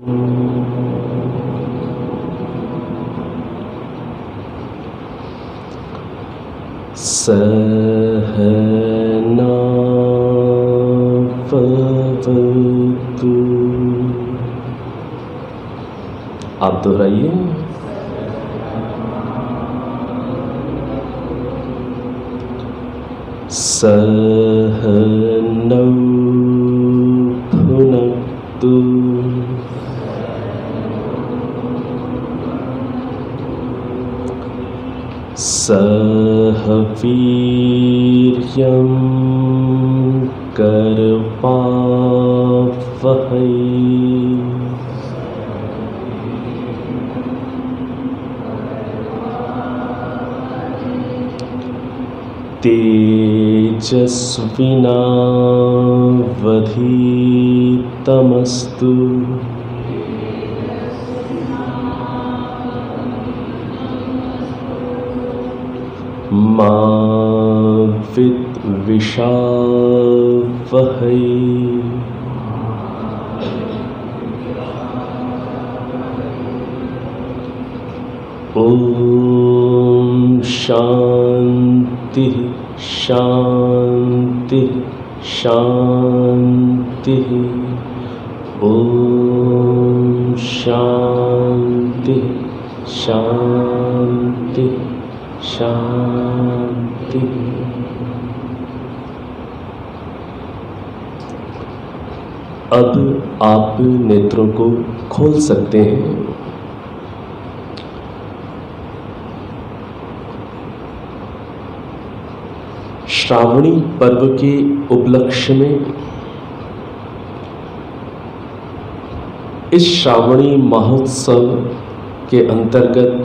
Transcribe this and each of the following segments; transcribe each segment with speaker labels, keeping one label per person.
Speaker 1: सहना भवतु। आप दोहराइए। सहनौ भुनक्तु। सह वीर्यं करवावहै। तेजस्विनावधीतमस्तु। मा विद्विषावहै। ओम शांति शांति शांति। ओम शांति शांति शांति। अब आप नेत्रों को खोल सकते हैं। श्रावणी पर्व के उपलक्ष्य में इस श्रावणी महोत्सव के अंतर्गत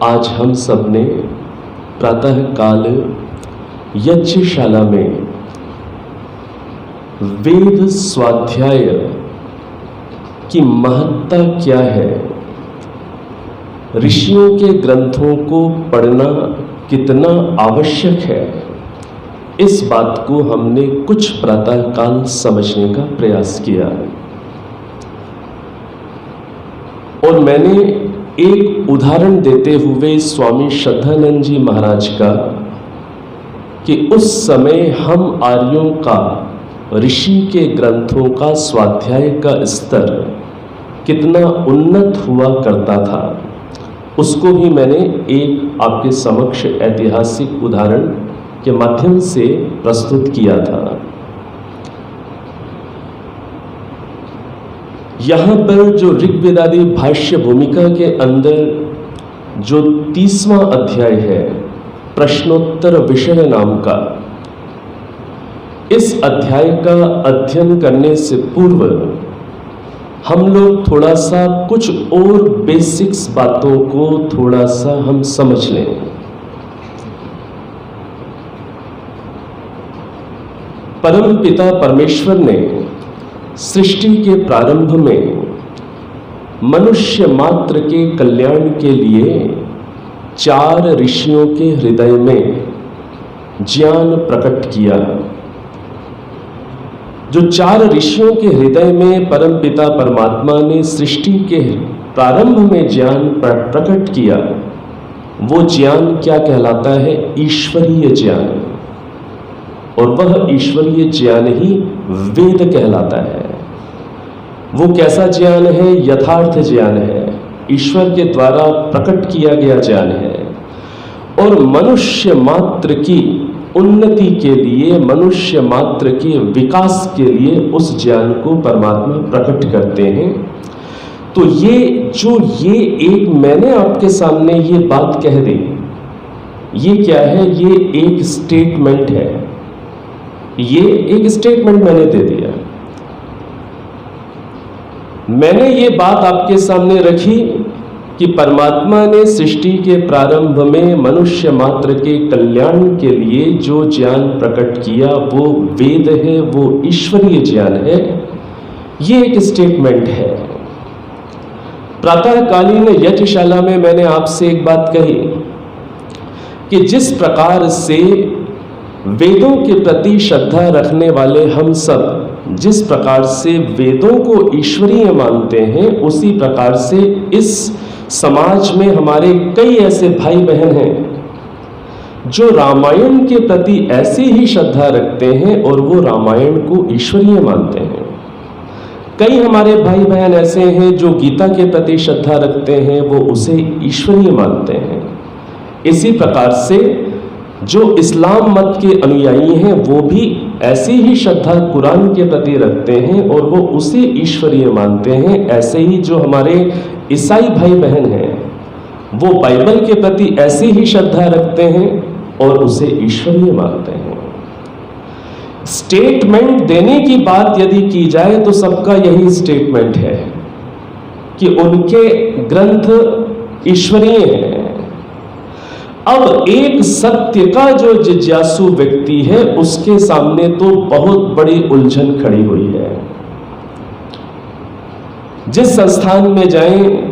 Speaker 1: आज हम सब ने प्रातःकाल यज्ञशाला में वेद स्वाध्याय की महत्ता क्या है, ऋषियों के ग्रंथों को पढ़ना कितना आवश्यक है, इस बात को हमने कुछ प्रातःकाल समझने का प्रयास किया। और मैंने एक उदाहरण देते हुए स्वामी श्रद्धानंद जी महाराज का कि उस समय हम आर्यों का ऋषि के ग्रंथों का स्वाध्याय का स्तर कितना उन्नत हुआ करता था, उसको भी मैंने एक आपके समक्ष ऐतिहासिक उदाहरण के माध्यम से प्रस्तुत किया था। यहाँ पर जो ऋग्वेदादि भाष्य भूमिका के अंदर जो 30वां अध्याय है प्रश्नोत्तर विषय नाम का, इस अध्याय का अध्ययन करने से पूर्व हम लोग थोड़ा सा कुछ और बेसिक्स बातों को थोड़ा सा हम समझ लें। परम पिता परमेश्वर ने सृष्टि के प्रारंभ में मनुष्य मात्र के कल्याण के लिए 4 ऋषियों के हृदय में ज्ञान प्रकट किया। जो 4 ऋषियों के हृदय में परम पिता परमात्मा ने सृष्टि के प्रारंभ में ज्ञान प्रकट किया, वो ज्ञान क्या कहलाता है? ईश्वरीय ज्ञान। और वह ईश्वरीय ज्ञान ही वेद कहलाता है। वो कैसा ज्ञान है? यथार्थ ज्ञान है, ईश्वर के द्वारा प्रकट किया गया ज्ञान है। और मनुष्य मात्र की उन्नति के लिए, मनुष्य मात्र के विकास के लिए उस ज्ञान को परमात्मा प्रकट करते हैं। तो ये एक मैंने आपके सामने ये बात कह दी, ये क्या है? ये एक स्टेटमेंट है। ये एक स्टेटमेंट मैंने दे दिया। मैंने ये बात आपके सामने रखी कि परमात्मा ने सृष्टि के प्रारंभ में मनुष्य मात्र के कल्याण के लिए जो ज्ञान प्रकट किया वो वेद है, वो ईश्वरीय ज्ञान है। ये एक स्टेटमेंट है। प्रातःकालीन यज्ञशाला में मैंने आपसे एक बात कही कि जिस प्रकार से वेदों के प्रति श्रद्धा रखने वाले हम सब जिस प्रकार से वेदों को ईश्वरीय मानते हैं, उसी प्रकार से इस समाज में हमारे कई ऐसे भाई बहन हैं जो रामायण के प्रति ऐसी ही श्रद्धा रखते हैं और वो रामायण को ईश्वरीय मानते हैं। कई हमारे भाई बहन ऐसे हैं जो गीता के प्रति श्रद्धा रखते हैं, वो उसे ईश्वरीय मानते हैं। इसी प्रकार से जो इस्लाम मत के अनुयायी हैं वो भी ऐसी ही श्रद्धा कुरान के प्रति रखते हैं और वो उसे ईश्वरीय मानते हैं। ऐसे ही जो हमारे ईसाई भाई बहन हैं वो बाइबल के प्रति ऐसी ही श्रद्धा रखते हैं और उसे ईश्वरीय मानते हैं। स्टेटमेंट देने की बात यदि की जाए तो सबका यही स्टेटमेंट है कि उनके ग्रंथ ईश्वरीय हैं। अब एक सत्य का जो जिज्ञासु व्यक्ति है उसके सामने तो बहुत बड़ी उलझन खड़ी हुई है। जिस संस्थान में जाएं,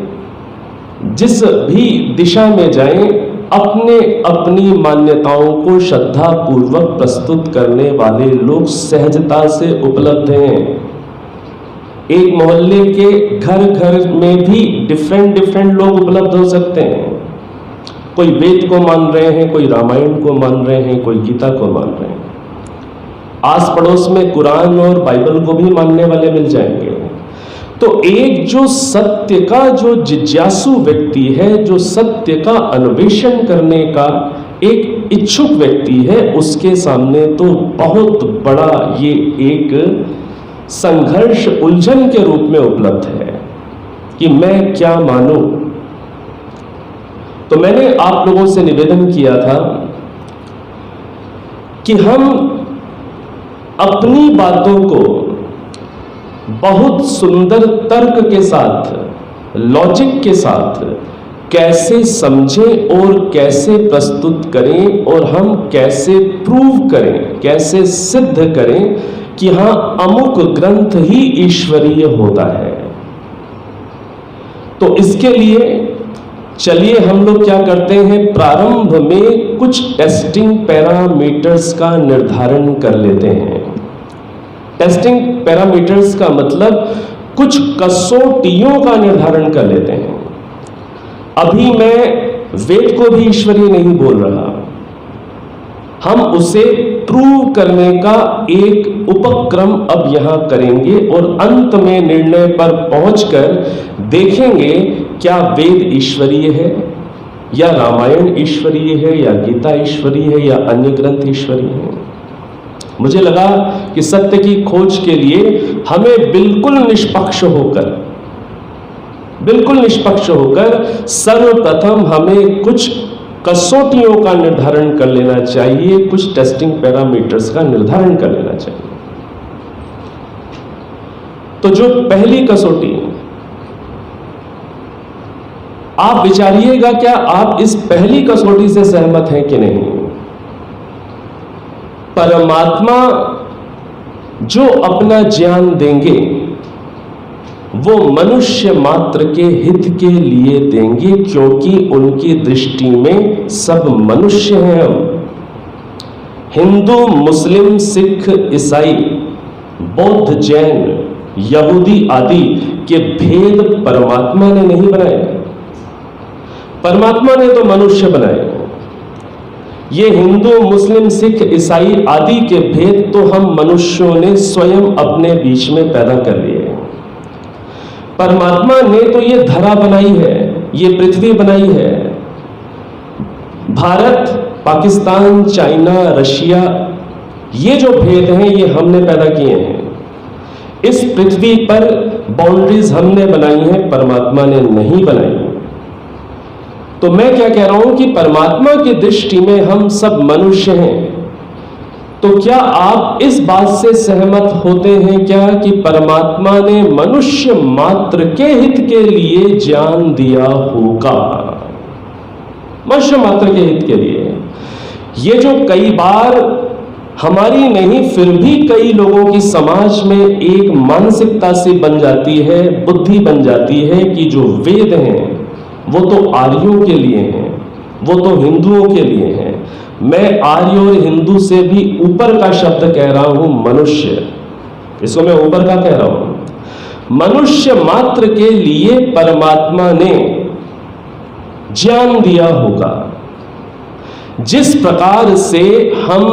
Speaker 1: जिस भी दिशा में जाएं, अपने अपनी मान्यताओं को श्रद्धा पूर्वक प्रस्तुत करने वाले लोग सहजता से उपलब्ध हैं। एक मोहल्ले के घर घर में भी डिफरेंट लोग उपलब्ध हो सकते हैं। कोई वेद को मान रहे हैं, कोई रामायण को मान रहे हैं, कोई गीता को मान रहे हैं। आस पड़ोस में कुरान और बाइबल को भी मानने वाले मिल जाएंगे। तो एक जो सत्य का जो जिज्ञासु व्यक्ति है, जो सत्य का अन्वेषण करने का एक इच्छुक व्यक्ति है, उसके सामने तो बहुत बड़ा ये एक संघर्ष उलझन के रूप में उपलब्ध है कि मैं क्या मानूं। तो मैंने आप लोगों से निवेदन किया था कि हम अपनी बातों को बहुत सुंदर तर्क के साथ, लॉजिक के साथ कैसे समझें और कैसे प्रस्तुत करें और हम कैसे प्रूव करें, कैसे सिद्ध करें कि हां अमुक ग्रंथ ही ईश्वरीय होता है। तो इसके लिए चलिए हम लोग क्या करते हैं, प्रारंभ में कुछ टेस्टिंग पैरामीटर्स का निर्धारण कर लेते हैं। टेस्टिंग पैरामीटर्स का मतलब कुछ कसौटियों का निर्धारण कर लेते हैं। अभी मैं वेद को भी ईश्वरीय नहीं बोल रहा, हम उसे प्रूव करने का एक उपक्रम अब यहां करेंगे और अंत में निर्णय पर पहुंचकर देखेंगे क्या वेद ईश्वरीय है या रामायण ईश्वरीय है या गीता ईश्वरीय है या अन्य ग्रंथ ईश्वरीय है। मुझे लगा कि सत्य की खोज के लिए हमें बिल्कुल निष्पक्ष होकर सर्वप्रथम हमें कुछ कसौटियों का निर्धारण कर लेना चाहिए, कुछ टेस्टिंग पैरामीटर्स का निर्धारण कर लेना चाहिए। तो जो पहली कसौटी, आप विचारिएगा क्या आप इस पहली कसौटी से सहमत हैं कि नहीं। परमात्मा जो अपना ज्ञान देंगे वो मनुष्य मात्र के हित के लिए देंगे, क्योंकि उनकी दृष्टि में सब मनुष्य हैं। हम हिंदू, मुस्लिम, सिख, ईसाई, बौद्ध, जैन, यहूदी आदि के भेद परमात्मा ने नहीं बनाए, परमात्मा ने तो मनुष्य बनाए। ये हिंदू, मुस्लिम, सिख, ईसाई आदि के भेद तो हम मनुष्यों ने स्वयं अपने बीच में पैदा कर लिए। परमात्मा ने तो ये धरा बनाई है, ये पृथ्वी बनाई है। भारत, पाकिस्तान, चाइना, रशिया, ये जो भेद हैं ये हमने पैदा किए हैं। इस पृथ्वी पर बाउंड्रीज हमने बनाई हैं, परमात्मा ने नहीं बनाई। तो मैं क्या कह रहा हूं कि परमात्मा की दृष्टि में हम सब मनुष्य हैं। तो क्या आप इस बात से सहमत होते हैं क्या कि परमात्मा ने मनुष्य मात्र के हित के लिए ज्ञान दिया होगा, मनुष्य मात्र के हित के लिए। ये जो कई बार हमारी नहीं फिर भी कई लोगों की समाज में एक मानसिकता सी बन जाती है, बुद्धि बन जाती है कि जो वेद हैं वो तो आर्यों के लिए हैं, वो तो हिंदुओं के लिए हैं। मैं आर्य और हिंदू से भी ऊपर का शब्द कह रहा हूं, मनुष्य। इसको मैं ऊपर का कह रहा हूं। मनुष्य मात्र के लिए परमात्मा ने ज्ञान दिया होगा। जिस प्रकार से हम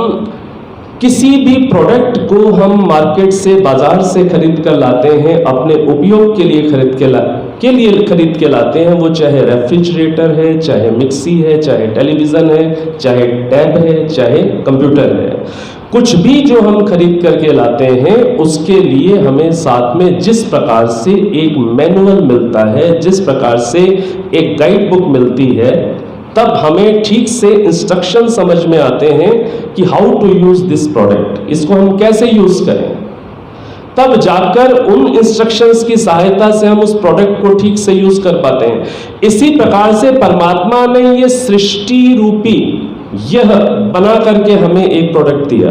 Speaker 1: किसी भी प्रोडक्ट को हम मार्केट से, बाजार से खरीद कर लाते हैं, अपने उपयोग के लिए खरीद के लाते हैं, वो चाहे रेफ्रिजरेटर है, चाहे मिक्सी है, चाहे टेलीविजन है, चाहे टैब है, चाहे कंप्यूटर है, कुछ भी जो हम खरीद करके लाते हैं उसके लिए हमें साथ में जिस प्रकार से एक मैनुअल मिलता है, जिस प्रकार से एक गाइड बुक मिलती है, तब हमें ठीक से इंस्ट्रक्शन समझ में आते हैं कि how to use this product, इसको हम कैसे यूज करें। तब जाकर उन इंस्ट्रक्शंस की सहायता से हम उस प्रोडक्ट को ठीक से यूज कर पाते हैं। इसी प्रकार से परमात्मा ने ये सृष्टि रूपी यह बना करके हमें एक प्रोडक्ट दिया।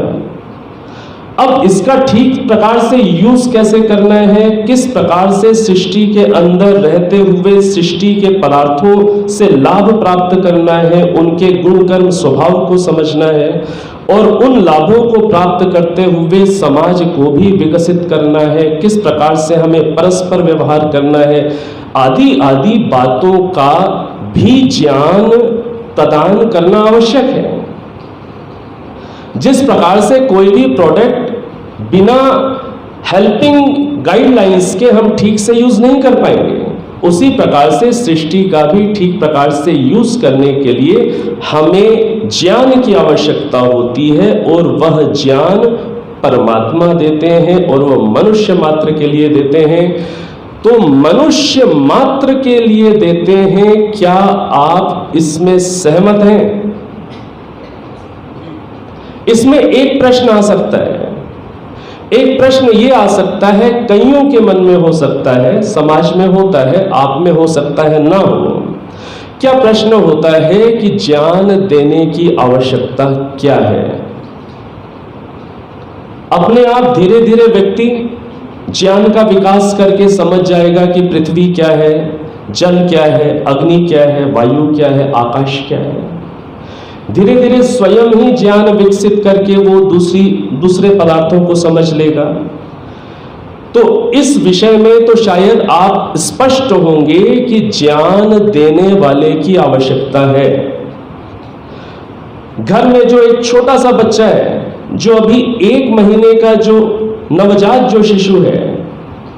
Speaker 1: अब इसका ठीक प्रकार से यूज कैसे करना है, किस प्रकार से सृष्टि के अंदर रहते हुए सृष्टि के पदार्थों से लाभ प्राप्त करना है, उनके गुण कर्म स्वभाव को समझना है और उन लाभों को प्राप्त करते हुए समाज को भी विकसित करना है, किस प्रकार से हमें परस्पर व्यवहार करना है, आदि आदि बातों का भी ज्ञान प्रदान करना आवश्यक है। जिस प्रकार से कोई भी प्रोडक्ट बिना हेल्पिंग गाइडलाइंस के हम ठीक से यूज नहीं कर पाएंगे, उसी प्रकार से सृष्टि का भी ठीक प्रकार से यूज करने के लिए हमें ज्ञान की आवश्यकता होती है और वह ज्ञान परमात्मा देते हैं और वह मनुष्य मात्र के लिए देते हैं। तो मनुष्य मात्र के लिए देते हैं, क्या आप इसमें सहमत हैं? इसमें एक प्रश्न आ सकता है, एक प्रश्न ये आ सकता है, कईयों के मन में हो सकता है, समाज में होता है, आप में हो सकता है ना हो। क्या प्रश्न होता है कि ज्ञान देने की आवश्यकता क्या है? अपने आप धीरे धीरे व्यक्ति ज्ञान का विकास करके समझ जाएगा कि पृथ्वी क्या है, जल क्या है, अग्नि क्या है, वायु क्या है, आकाश क्या है। धीरे धीरे स्वयं ही ज्ञान विकसित करके वो दूसरे पदार्थों को समझ लेगा। तो इस विषय में तो शायद आप स्पष्ट होंगे कि ज्ञान देने वाले की आवश्यकता है। घर में जो एक छोटा सा बच्चा है, जो अभी 1 महीने का जो नवजात जो शिशु है,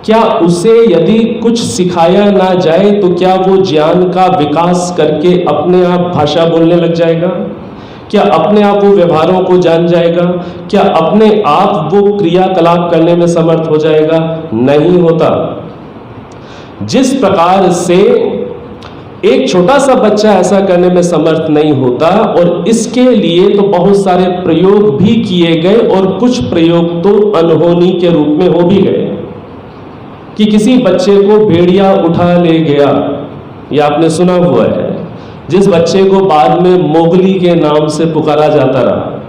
Speaker 1: क्या उसे यदि कुछ सिखाया ना जाए तो क्या वो ज्ञान का विकास करके अपने आप भाषा बोलने लग जाएगा? क्या अपने आप वो व्यवहारों को जान जाएगा? क्या अपने आप वो क्रियाकलाप करने में समर्थ हो जाएगा? नहीं होता। जिस प्रकार से एक छोटा सा बच्चा ऐसा करने में समर्थ नहीं होता, और इसके लिए तो बहुत सारे प्रयोग भी किए गए और कुछ प्रयोग तो अनहोनी के रूप में हो भी गए कि किसी बच्चे को भेड़िया उठा ले गया, ये आपने सुना हुआ है, जिस बच्चे को बाद में मोगली के नाम से पुकारा जाता रहा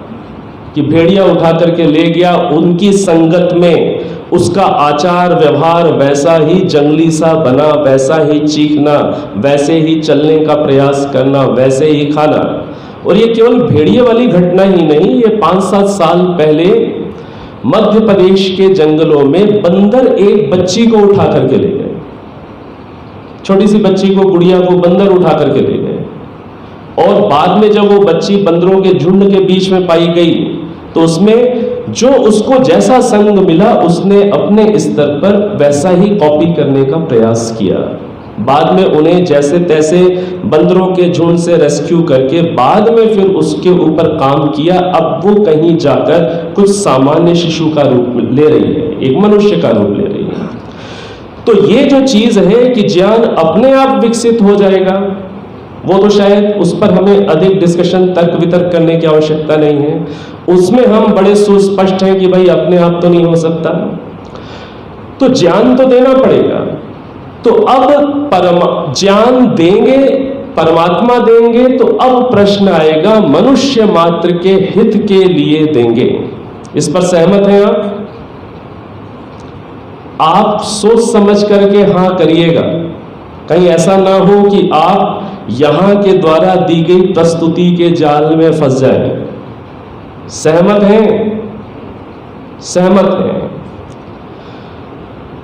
Speaker 1: कि भेड़िया उठा करके ले गया। उनकी संगत में उसका आचार व्यवहार वैसा ही जंगली सा बना, वैसा ही चीखना, वैसे ही चलने का प्रयास करना, वैसे ही खाना। और ये केवल भेड़िए वाली घटना ही नहीं, ये 5-7 साल पहले मध्य प्रदेश के जंगलों में बंदर एक बच्ची को उठा करके ले गए। छोटी सी बच्ची को, गुड़िया को बंदर उठा करके ले गए। और बाद में जब वो बच्ची बंदरों के झुंड के बीच में पाई गई तो उसमें जो उसको जैसा संग मिला उसने अपने स्तर पर वैसा ही कॉपी करने का प्रयास किया। बाद में उन्हें जैसे तैसे बंदरों के झुंड से रेस्क्यू करके बाद में फिर उसके ऊपर काम किया। अब वो कहीं जाकर कुछ सामान्य शिशु का रूप ले रही है, एक मनुष्य का रूप ले रही है। तो ये जो चीज है कि ज्ञान अपने आप विकसित हो जाएगा, वो तो शायद उस पर हमें अधिक डिस्कशन, तर्क वितर्क करने की आवश्यकता नहीं है। उसमें हम बड़े सुस्पष्ट हैं कि भाई अपने आप तो नहीं हो सकता, तो ज्ञान तो देना पड़ेगा। तो अब ज्ञान देंगे, परमात्मा देंगे, तो अब प्रश्न आएगा मनुष्य मात्र के हित के लिए देंगे। इस पर सहमत हैं आप? आप सोच समझ करके हां करिएगा, कहीं ऐसा ना हो कि आप यहां के द्वारा दी गई प्रस्तुति के जाल में फंस जाएं। सहमत हैं? सहमत हैं।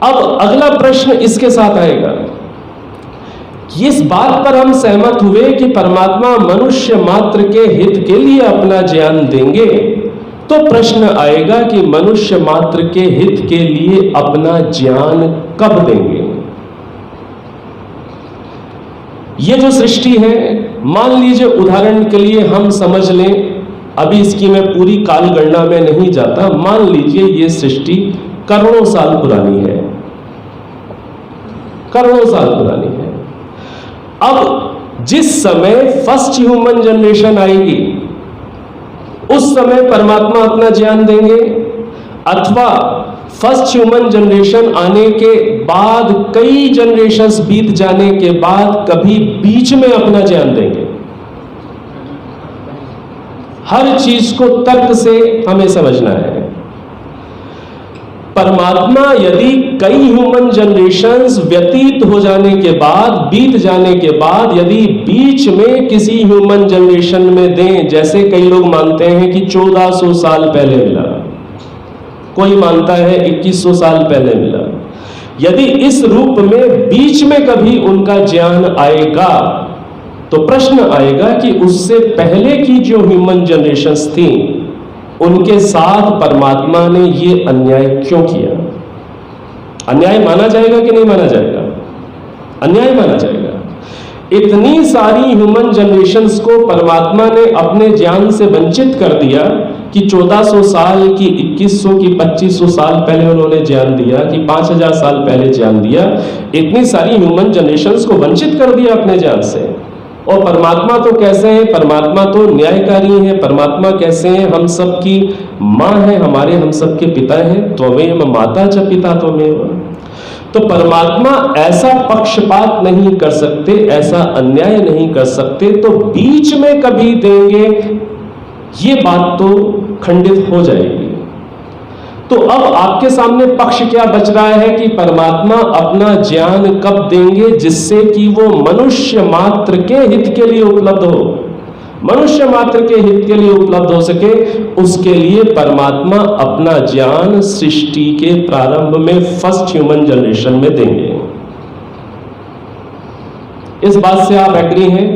Speaker 1: अब अगला प्रश्न इसके साथ आएगा, इस बात पर हम सहमत हुए कि परमात्मा मनुष्य मात्र के हित के लिए अपना ज्ञान देंगे, तो प्रश्न आएगा कि मनुष्य मात्र के हित के लिए अपना ज्ञान कब देंगे। ये जो सृष्टि है, मान लीजिए उदाहरण के लिए हम समझ लें, अभी इसकी मैं पूरी काल गणना में नहीं जाता, मान लीजिए ये सृष्टि करोड़ों साल पुरानी है, करोड़ों साल पुरानी है। अब जिस समय फर्स्ट ह्यूमन जनरेशन आएगी उस समय परमात्मा अपना ज्ञान देंगे, अथवा फर्स्ट ह्यूमन जनरेशन आने के बाद कई जनरेशंस बीत जाने के बाद कभी बीच में अपना ज्ञान देंगे। हर चीज को तर्क से हमें समझना है। परमात्मा यदि कई ह्यूमन जनरेशंस व्यतीत हो जाने के बाद, बीत जाने के बाद, यदि बीच में किसी ह्यूमन जनरेशन में दें, जैसे कई लोग मानते हैं कि 1400 साल पहले मिला, कोई मानता है 2100 साल पहले मिला, यदि इस रूप में बीच में कभी उनका ज्ञान आएगा, तो प्रश्न आएगा कि उससे पहले की जो ह्यूमन जनरेशंस थी उनके साथ परमात्मा ने ये अन्याय क्यों किया। अन्याय माना जाएगा कि नहीं माना जाएगा? अन्याय माना जाएगा। इतनी सारी ह्यूमन जनरेशंस को परमात्मा ने अपने ज्ञान से वंचित कर दिया कि 1400 साल की, 2100 की, 2500 साल पहले उन्होंने ज्ञान दिया, कि 5000 साल पहले ज्ञान दिया। इतनी सारी ह्यूमन जनरेशंस को वंचित कर दिया अपने ज्ञान से। और परमात्मा तो कैसे हैं? परमात्मा तो न्यायकारी है। परमात्मा कैसे हैं? हम सब की माँ है, हमारे हम सब के पिता हैं। त्वमेव माता च पिता त्वमेव। तो परमात्मा ऐसा पक्षपात नहीं कर सकते, ऐसा अन्याय नहीं कर सकते, तो बीच में कभी देंगे, ये बात तो खंडित हो जाएगी। तो अब आपके सामने पक्ष क्या बच रहा है कि परमात्मा अपना ज्ञान कब देंगे, जिससे कि वो मनुष्य मात्र के हित के लिए उपलब्ध हो, मनुष्य मात्र के हित के लिए उपलब्ध हो सके। उसके लिए परमात्मा अपना ज्ञान सृष्टि के प्रारंभ में फर्स्ट ह्यूमन जनरेशन में देंगे। इस बात से आप एग्री हैं?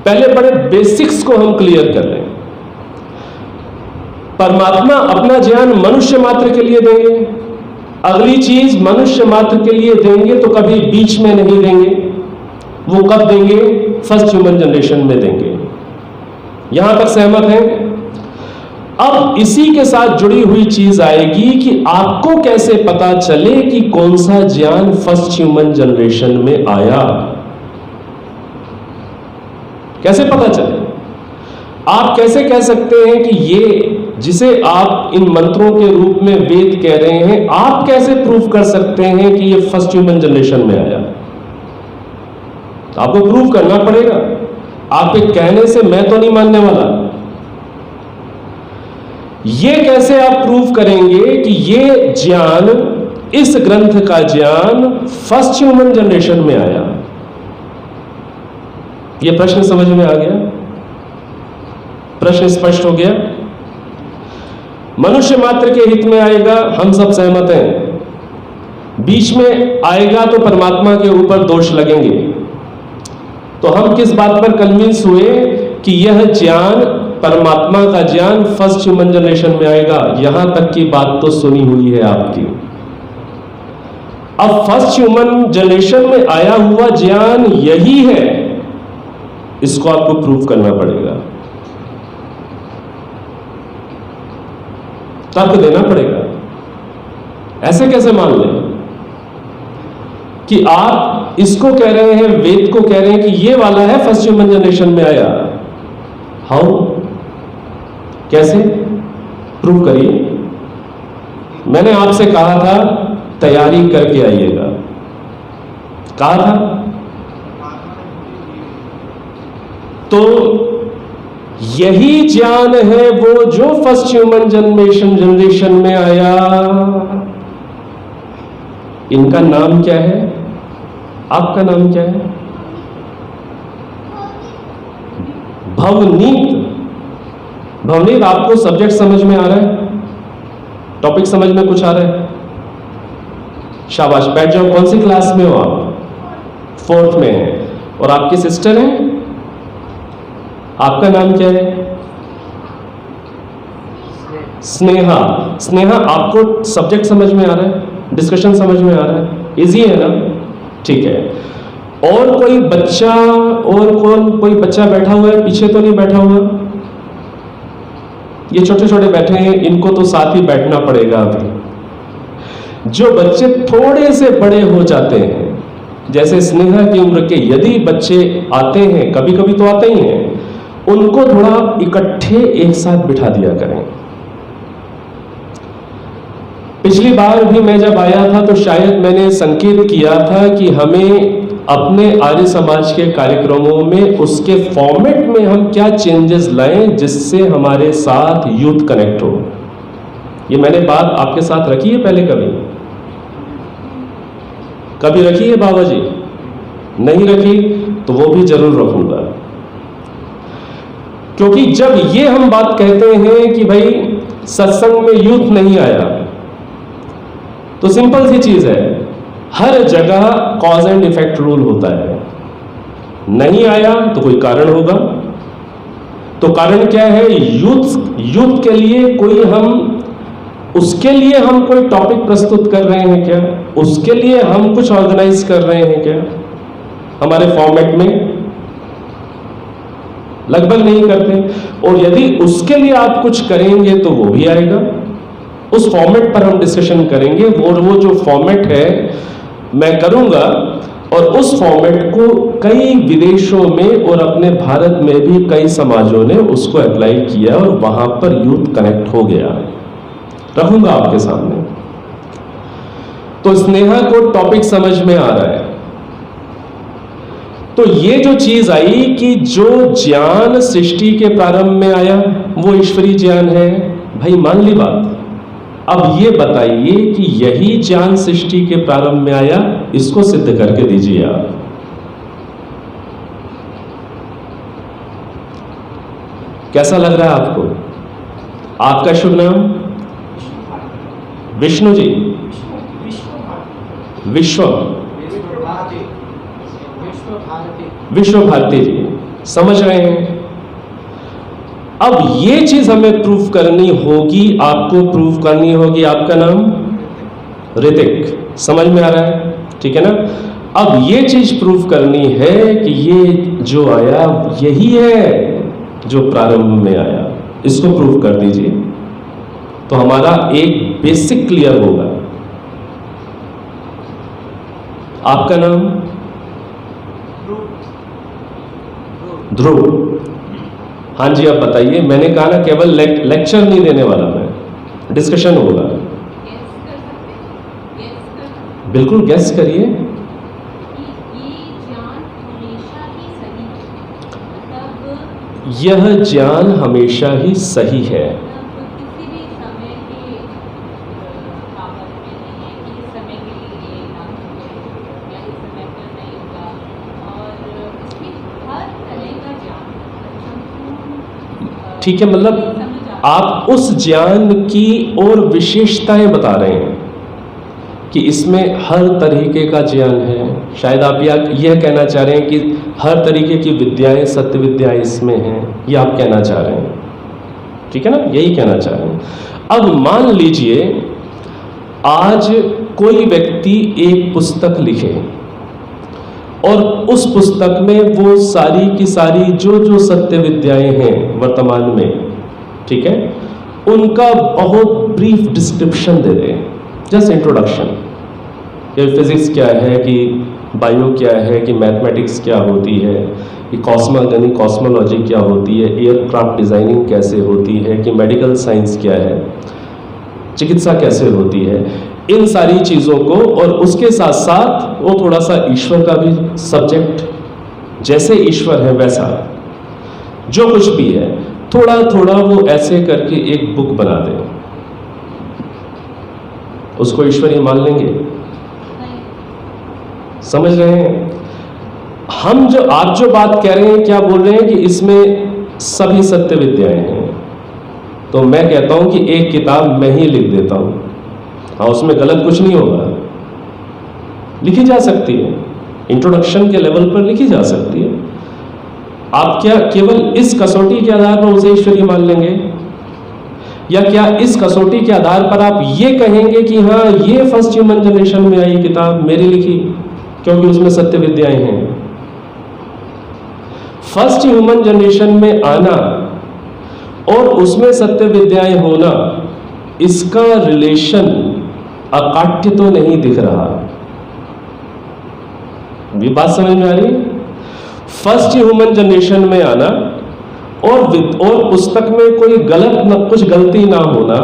Speaker 1: पहले बड़े बेसिक्स को हम क्लियर कर लें। परमात्मा अपना ज्ञान मनुष्य मात्र के लिए देंगे। अगली चीज, मनुष्य मात्र के लिए देंगे तो कभी बीच में नहीं देंगे। वो कब देंगे? फर्स्ट ह्यूमन जनरेशन में देंगे। यहां तक सहमत हैं? अब इसी के साथ जुड़ी हुई चीज आएगी कि आपको कैसे पता चले कि कौन सा ज्ञान फर्स्ट ह्यूमन जनरेशन में आया। कैसे पता चले? आप कैसे कह सकते हैं कि ये जिसे आप इन मंत्रों के रूप में वेद कह रहे हैं, आप कैसे प्रूव कर सकते हैं कि ये फर्स्ट ह्यूमन जनरेशन में आया? आपको प्रूव करना पड़ेगा। आपके कहने से मैं तो नहीं मानने वाला। ये कैसे आप प्रूव करेंगे कि ये ज्ञान, इस ग्रंथ का ज्ञान फर्स्ट ह्यूमन जनरेशन में आया? ये प्रश्न समझ में आ गया? प्रश्न स्पष्ट हो गया? मनुष्य मात्र के हित में आएगा, हम सब सहमत हैं। बीच में आएगा तो परमात्मा के ऊपर दोष लगेंगे। तो हम किस बात पर कन्विंस हुए कि यह ज्ञान, परमात्मा का ज्ञान फर्स्ट ह्यूमन जनरेशन में आएगा? यहां तक की बात तो सुनी हुई है आपकी। अब फर्स्ट ह्यूमन जनरेशन में आया हुआ ज्ञान यही है, इसको आपको प्रूव करना पड़ेगा, तर्क देना पड़ेगा। ऐसे कैसे मान लें कि आप इसको कह रहे हैं, वेद को कह रहे हैं कि ये वाला है फर्स्ट ह्यूमन जनरेशन में आया? हाउ? कैसे? प्रूव करिए। मैंने आपसे कहा था तैयारी करके आइएगा, कहा था। तो यही ज्ञान है वो जो फर्स्ट ह्यूमन जनरेशन में आया। इनका नाम क्या है? आपका नाम क्या है? भवनीत। भवनीत, आपको सब्जेक्ट समझ में आ रहा है? टॉपिक समझ में कुछ आ रहा है? शाबाश, बैठ जाओ। कौन सी क्लास में हो आप? 4th में है। और आपकी सिस्टर है? आपका नाम क्या है? स्नेहा। स्नेहा, आपको सब्जेक्ट समझ में आ रहा है? डिस्कशन समझ में आ रहा है? इजी है ना? ठीक है। और कोई बच्चा, कोई बच्चा बैठा हुआ है? पीछे तो नहीं बैठा हुआ? ये छोटे छोटे बैठे हैं, इनको तो साथ ही बैठना पड़ेगा अभी। जो बच्चे थोड़े से बड़े हो जाते हैं, जैसे स्नेहा की उम्र के यदि बच्चे आते हैं, कभी कभी तो आते ही हैं, उनको थोड़ा इकट्ठे एक साथ बिठा दिया करें। पिछली बार भी मैं जब आया था तो शायद मैंने संकेत किया था कि हमें अपने आर्य समाज के कार्यक्रमों में उसके फॉर्मेट में हम क्या चेंजेस लाएं जिससे हमारे साथ यूथ कनेक्ट हो। ये मैंने बात आपके साथ रखी है पहले? कभी रखी है बाबा जी? नहीं रखी तो वो भी जरूर रखूंगा। क्योंकि जब ये हम बात कहते हैं कि भाई सत्संग में यूथ नहीं आया, तो सिंपल सी चीज है, हर जगह कॉज एंड इफेक्ट रूल होता है। नहीं आया तो कोई कारण होगा। तो कारण क्या है? यूथ के लिए कोई उसके लिए हम कोई टॉपिक प्रस्तुत कर रहे हैं क्या? उसके लिए हम कुछ ऑर्गेनाइज कर रहे हैं क्या हमारे फॉर्मेट में? लगभग नहीं करते। और यदि उसके लिए आप कुछ करेंगे तो वो भी आएगा। उस फॉर्मेट पर हम डिस्कशन करेंगे, और वो जो फॉर्मेट है मैं करूंगा, और उस फॉर्मेट को कई विदेशों में और अपने भारत में भी कई समाजों ने उसको अप्लाई किया और वहां पर यूथ कनेक्ट हो गया। रखूंगा आपके सामने। तो स्नेहा को टॉपिक समझ में आ रहा है। तो ये जो चीज आई कि जो ज्ञान सृष्टि के प्रारंभ में आया वो ईश्वरीय ज्ञान है, भाई मान ली बात। अब ये बताइए कि यही ज्ञान सृष्टि के प्रारंभ में आया, इसको सिद्ध करके दीजिए आप। कैसा लग रहा है आपको? आपका शुभ नाम? विष्णु जी? विश्व भारती जी, समझ रहे हैं? अब ये चीज हमें प्रूफ करनी होगी, आपको प्रूफ करनी होगी। आपका नाम? ऋतिक। समझ में आ रहा है? ठीक है ना? अब ये चीज प्रूफ करनी है कि ये जो आया यही है जो प्रारंभ में आया। इसको प्रूफ कर दीजिए तो हमारा एक बेसिक क्लियर होगा। आपका नाम? ध्रुव। हाँ जी, आप बताइए। मैंने कहा ना केवल लेक्चर नहीं देने वाला मैं, डिस्कशन होगा। बिल्कुल गैस करिए। यह ज्ञान हमेशा ही सही है। ठीक है, मतलब आप उस ज्ञान की और विशेषताएं बता रहे हैं कि इसमें हर तरीके का ज्ञान है। शायद आप यह कहना चाह रहे हैं कि हर तरीके की विद्याएं, सत्य विद्याएं इसमें हैं, ये आप कहना चाह रहे हैं। ठीक है ना? यही कहना चाह रहे हैं। अब मान लीजिए आज कोई व्यक्ति एक पुस्तक लिखे और उस पुस्तक में वो सारी की सारी जो सत्य विद्याएं हैं वर्तमान में, ठीक है, उनका बहुत ब्रीफ डिस्क्रिप्शन दे दें, जस्ट इंट्रोडक्शन। कि फिजिक्स क्या है, कि बायो क्या है, कि मैथमेटिक्स क्या होती है, कि कॉस्मोलॉजी क्या होती है, एयरक्राफ्ट डिज़ाइनिंग कैसे होती है, कि मेडिकल साइंस क्या है, चिकित्सा कैसे होती है, इन सारी चीज़ों को। और उसके साथ साथ वो थोड़ा सा ईश्वर का भी सब्जेक्ट, जैसे ईश्वर है वैसा जो कुछ भी है, थोड़ा थोड़ा वो ऐसे करके एक बुक बना दें। उसको ईश्वरीय मान लेंगे? समझ रहे हैं? आप जो बात कह रहे हैं, क्या बोल रहे हैं कि इसमें सभी सत्य विद्याएं हैं, तो मैं कहता हूं कि एक किताब मैं ही लिख देता हूं। हाँ, उसमें गलत कुछ नहीं होगा। लिखी जा सकती है, इंट्रोडक्शन के लेवल पर लिखी जा सकती है। आप क्या केवल इस कसौटी के आधार पर उसे ईश्वरीय मान लेंगे, या क्या इस कसौटी के आधार पर आप ये कहेंगे कि हाँ ये फर्स्ट ह्यूमन जनरेशन में आई किताब मेरी लिखी क्योंकि उसमें सत्य विद्याएं हैं। फर्स्ट ह्यूमन जनरेशन में आना और उसमें सत्य विद्याएं होना, इसका रिलेशन अकाट्य तो नहीं दिख रहा। भी बात समझ में आ रही? फर्स्ट ह्यूमन जनरेशन में आना और पुस्तक में कोई कुछ गलती ना होना,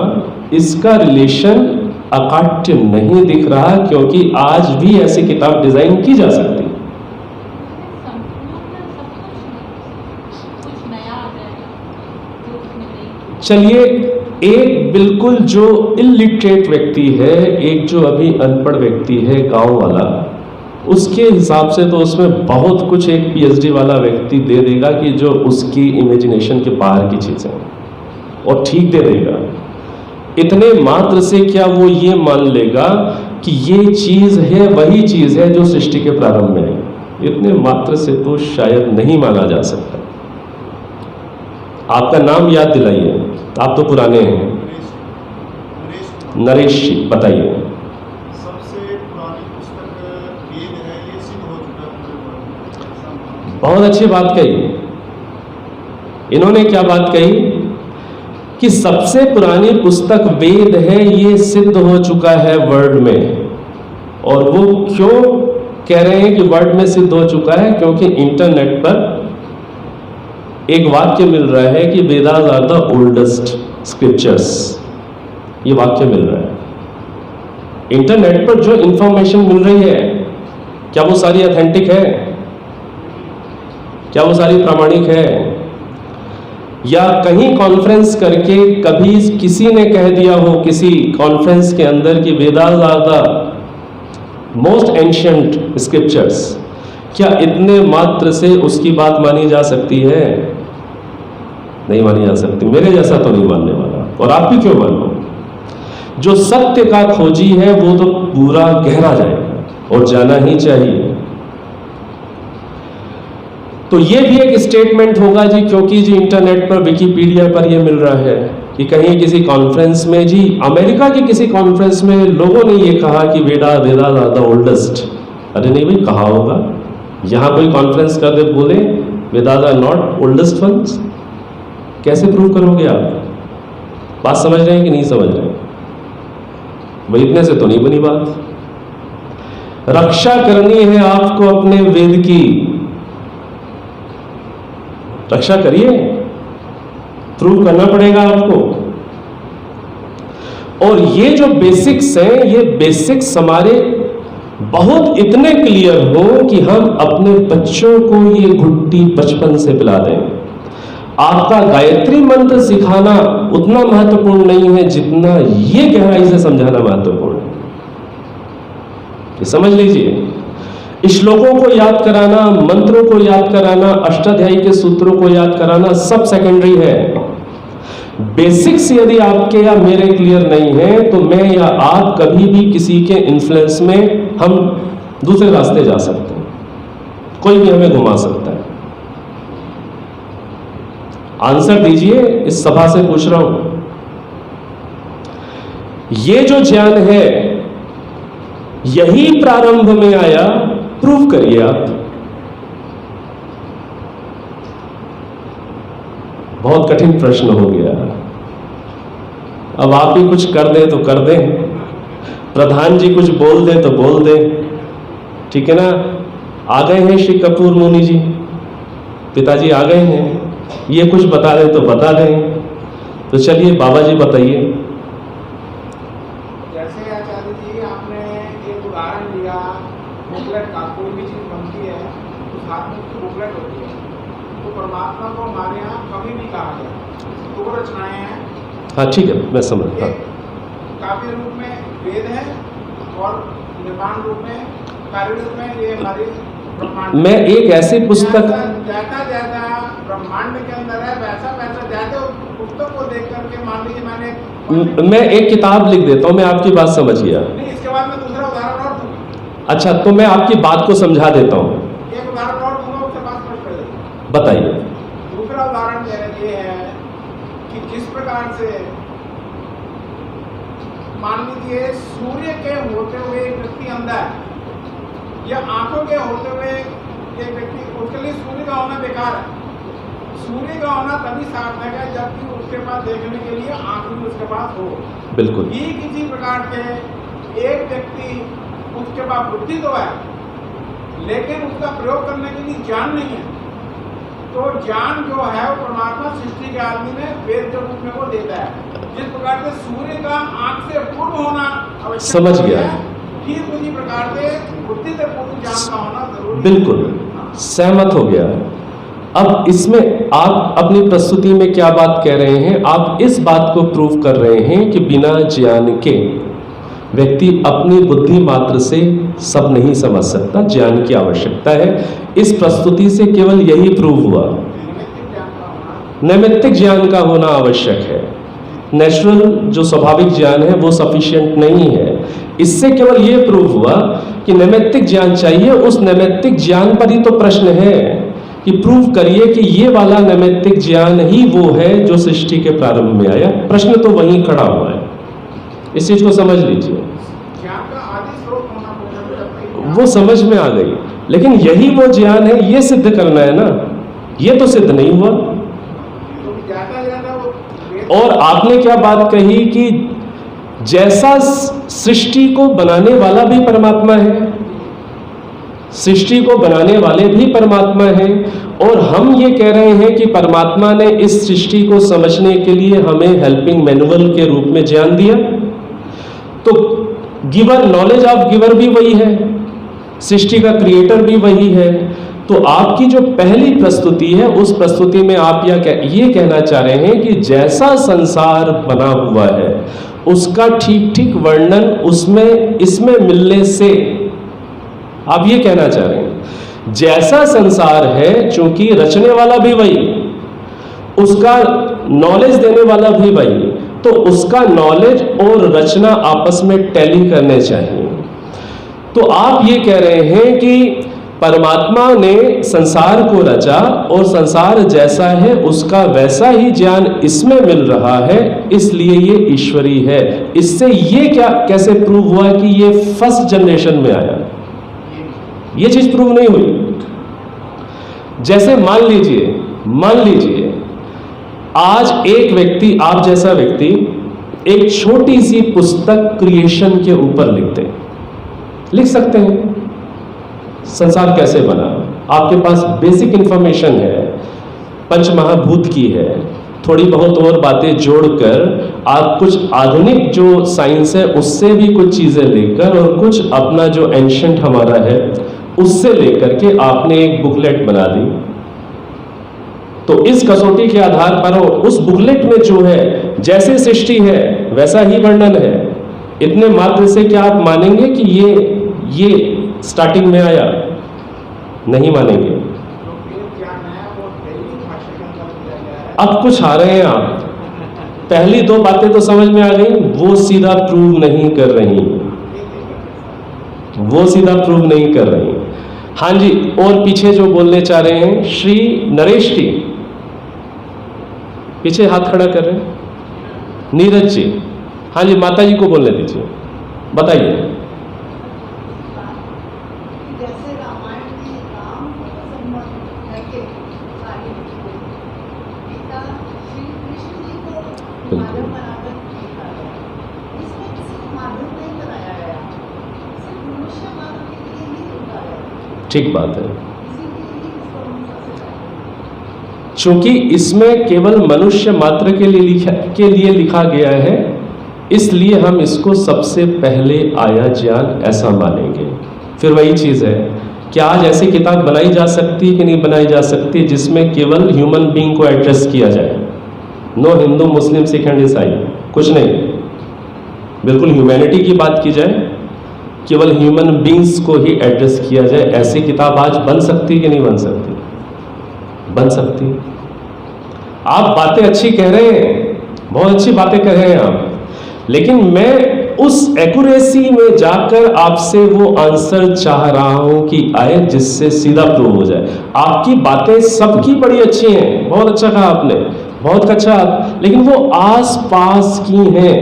Speaker 1: इसका रिलेशन अकाट्य नहीं दिख रहा, क्योंकि आज भी ऐसी किताब डिजाइन की जा सकती है। चलिए, एक बिल्कुल जो इलिटरेट व्यक्ति है, एक जो अभी अनपढ़ व्यक्ति है गांव वाला, उसके हिसाब से तो उसमें बहुत कुछ एक पीएचडी वाला व्यक्ति दे देगा कि जो उसकी इमेजिनेशन के बाहर की चीजें, और ठीक दे देगा। इतने मात्र से क्या वो ये मान लेगा कि ये चीज है, वही चीज है जो सृष्टि के प्रारंभ में है? इतने मात्र से तो शायद नहीं माना जा सकता। आपका नाम याद दिलाइए, आप तो पुराने हैं। नरेश जी, बताइए।
Speaker 2: सबसे पुरानी पुस्तक वेद है, ये सिद्ध हो चुका है।
Speaker 1: बहुत अच्छी बात कही। इन्होंने क्या बात कही कि सबसे पुरानी पुस्तक वेद है, ये सिद्ध हो चुका है वर्ल्ड में। और वो क्यों कह रहे हैं कि वर्ल्ड में सिद्ध हो चुका है? क्योंकि इंटरनेट पर एक वाक्य मिल रहा है कि Vedas are the oldest scriptures. ये वाक्य मिल रहा है इंटरनेट पर। जो इंफॉर्मेशन मिल रही है, क्या वो सारी ऑथेंटिक है? क्या वो सारी प्रामाणिक है? या कहीं कॉन्फ्रेंस करके कभी किसी ने कह दिया हो किसी कॉन्फ्रेंस के अंदर कि Vedas are the most ancient scriptures, क्या इतने मात्र से उसकी बात मानी जा सकती है? नहीं मानी जा सकती। मेरे जैसा तो नहीं मानने वाला, और आप भी क्यों मान लो? जो सत्य का खोजी है वो तो पूरा गहरा जाएगा, और जाना ही चाहिए। तो ये भी एक स्टेटमेंट होगा जी, क्योंकि जी इंटरनेट पर, विकिपीडिया पर ये मिल रहा है कि कहीं किसी कॉन्फ्रेंस में, जी अमेरिका की किसी कॉन्फ्रेंस में लोगों ने ये कहा कि वेदास आर द ओल्डेस्ट। अरे नहीं भाई, कहा होगा? यहां कोई कॉन्फ्रेंस कर दे, बोले Vedas are not oldest ones, कैसे प्रूव करोगे आप? बात समझ रहे हैं कि नहीं समझ रहे? भाई इतने से तो नहीं बनी बात। रक्षा करनी है आपको अपने वेद की, रक्षा करिए, प्रूव करना पड़ेगा आपको। और ये जो बेसिक्स हैं, ये बेसिक्स हमारे बहुत इतने क्लियर हो कि हम अपने बच्चों को ये घुट्टी बचपन से पिला दें। आपका गायत्री मंत्र सिखाना उतना महत्वपूर्ण नहीं है जितना ये गहराई से समझाना महत्वपूर्ण है। ये समझ लीजिए, श्लोकों को याद कराना, मंत्रों को याद कराना, अष्टाध्यायी के सूत्रों को याद कराना सब सेकेंडरी है। बेसिक्स यदि आपके या मेरे क्लियर नहीं है तो मैं या आप कभी भी किसी के इन्फ्लुएंस में हम दूसरे रास्ते जा सकते हैं, कोई भी हमें घुमा सकता है। आंसर दीजिए, इस सभा से पूछ रहा हूं। ये जो ज्ञान है यही प्रारंभ में आया, प्रूव करिए आप। बहुत कठिन प्रश्न हो गया। अब आप ही कुछ कर दें तो कर दें, प्रधान जी कुछ बोल दें तो बोल दें, ठीक है ना? आ गए हैं श्री कपूर मुनि जी, पिताजी आ गए हैं, ये कुछ बता दें तो बता दें। तो चलिए बाबा जी बताइए।
Speaker 2: जैसे आचार्य जी आपने एक उदाहरण दिया बुकलेट का, कोई भी चीज बनती है उस हाथ में उसकी बुकलेट होती है। तो परमात्मा को हमारे यहाँ कभी भी कहा गया, दो रचनाएं हैं।
Speaker 1: हाँ ठीक है, मैं समझता।
Speaker 2: काव्य रूप में वेद है और निर्माण रूप में, कार्य रूप में ये हमारी ब्रह्मांड।
Speaker 1: मैं एक ऐसी पुस्तक,
Speaker 2: जैसा जैसा ब्रह्मांड के अंदर है वैसा वैसा, जैसे पुस्तक को देख करके मान लीजिए मैं एक किताब लिख देता हूँ, मैं आपकी बात समझ गया। नहीं, इसके बाद मैं दूसरा उदाहरण और दूंगा।
Speaker 1: अच्छा, तो मैं आपकी बात को समझा देता हूं।
Speaker 2: एक उदाहरण और दूंगा, उसके बाद स्पष्ट कर देंगे।
Speaker 1: बताइए।
Speaker 2: दूसरा उदाहरण ये है कि जिस प्रकार से मान लीजिए सूर्य के होते हुए एक व्यक्ति अंधा है या आंखों के होते हुए एक व्यक्ति, उसके लिए सूर्य का होना बेकार है। सूर्य का होना तभी सार्थक है जबकि उसके पास देखने के लिए आंख भी उसके पास हो।
Speaker 1: बिल्कुल।
Speaker 2: ठीक इसी प्रकार से एक व्यक्ति, उसके पास बुद्धि तो है लेकिन उसका प्रयोग करने के लिए ज्ञान नहीं है, तो ज्ञान जो है वो परमात्मा सृष्टि के आदमी में वेद के रूप में वो देता है। जिस प्रकार से सूर्य का आंख से पूर्व होना आवश्यक
Speaker 1: समझ गया,
Speaker 2: ठीक उसी प्रकार से बुद्धि से पूर्व ज्ञान का होना जरूरी है।
Speaker 1: बिल्कुल सहमत हो गया। अब इसमें आप अपनी प्रस्तुति में क्या बात कह रहे हैं? आप इस बात को प्रूव कर रहे हैं कि बिना ज्ञान के व्यक्ति अपनी बुद्धि मात्र से सब नहीं समझ सकता, ज्ञान की आवश्यकता है। इस प्रस्तुति से केवल यही प्रूव हुआ, नैमित्तिक ज्ञान का होना आवश्यक है। नेचुरल जो स्वाभाविक ज्ञान है वो सफिशिएंट नहीं है। इससे केवल ये प्रूव हुआ कि नैमित्तिक ज्ञान चाहिए। उस नैमित्तिक ज्ञान पर ही तो प्रश्न है कि प्रूव करिए कि ये वाला नैमित्तिक ज्ञान ही वो है जो सृष्टि के प्रारंभ में आया। प्रश्न तो वहीं खड़ा हुआ है, इस चीज को समझ लीजिए। वो समझ में आ गई, लेकिन यही वो ज्ञान है, ये सिद्ध करना है ना, ये तो सिद्ध नहीं हुआ। और आपने क्या बात कही कि जैसा सृष्टि को बनाने वाला भी परमात्मा है, सृष्टि को बनाने वाले भी परमात्मा हैं, और हम ये कह रहे हैं कि परमात्मा ने इस सृष्टि को समझने के लिए हमें हेल्पिंग मैनुअल के रूप में ज्ञान दिया। तो गिवर, नॉलेज ऑफ गिवर भी वही है, सृष्टि का क्रिएटर भी वही है। तो आपकी जो पहली प्रस्तुति है उस प्रस्तुति में आप ये कहना चाह रहे हैं कि जैसा संसार बना हुआ है उसका ठीक ठीक वर्णन उसमें इसमें मिलने से आप ये कहना चाह रहे हैं जैसा संसार है, चूंकि रचने वाला भी वही, उसका नॉलेज देने वाला भी वही, तो उसका नॉलेज और रचना आपस में टैली करने चाहिए। तो आप ये कह रहे हैं कि परमात्मा ने संसार को रचा और संसार जैसा है उसका वैसा ही ज्ञान इसमें मिल रहा है, इसलिए ये ईश्वरी है। इससे ये क्या कैसे प्रूव हुआ कि ये फर्स्ट जनरेशन में आया? ये चीज प्रूव नहीं हुई। जैसे मान लीजिए आज एक व्यक्ति, आप जैसा व्यक्ति, एक छोटी सी पुस्तक क्रिएशन के ऊपर लिख सकते हैं संसार कैसे बना। आपके पास बेसिक इंफॉर्मेशन है, पंचमहाभूत की है, थोड़ी बहुत और बातें जोड़कर आप कुछ आधुनिक जो साइंस है उससे भी कुछ चीजें लेकर और कुछ अपना जो एंशिएंट हमारा है उससे लेकर के आपने एक बुकलेट बना दी। तो इस कसौटी के आधार पर उस बुकलेट में जो है जैसे सृष्टि है वैसा ही वर्णन है। इतने मात्र से क्या आप मानेंगे कि ये स्टार्टिंग में आया? नहीं मानेंगे। अब कुछ आ रहे हैं आप, पहली दो बातें तो समझ में आ गई, वो सीधा प्रूव नहीं कर रही। हाँ जी, और पीछे जो बोलने चाह रहे हैं श्री नरेश जी, पीछे हाथ खड़ा कर रहे हैं, नीरज जी। हाँ जी, माता जी को बोलने दीजिए, बताइए। ठीक बात है, चूंकि इसमें केवल मनुष्य मात्र के लिए लिखा गया है, इसलिए हम इसको सबसे पहले आया ज्ञान ऐसा मानेंगे। फिर वही चीज है, क्या आज ऐसी किताब बनाई जा सकती है कि नहीं बनाई जा सकती जिसमें केवल ह्यूमन बीइंग को एड्रेस किया जाए? No Hindu, Muslim, Sikh and ईसाई, कुछ नहीं, बिल्कुल ह्यूमैनिटी की बात की जाए, केवल ह्यूमन बीइंग्स को ही एड्रेस किया जाए। ऐसी किताब आज बन सकती कि नहीं बन सकती? बन सकती। आप बातें अच्छी कह रहे हैं, बहुत अच्छी बातें कह रहे हैं आप, लेकिन मैं उस एक्यूरेसी में जाकर आपसे वो आंसर चाह रहा हूं कि आए जिससे सीधा प्रूव हो जाए। आपकी बातें सबकी बड़ी अच्छी हैं, बहुत अच्छा कहा आपने, बहुत अच्छा, लेकिन वो आस पास की हैं।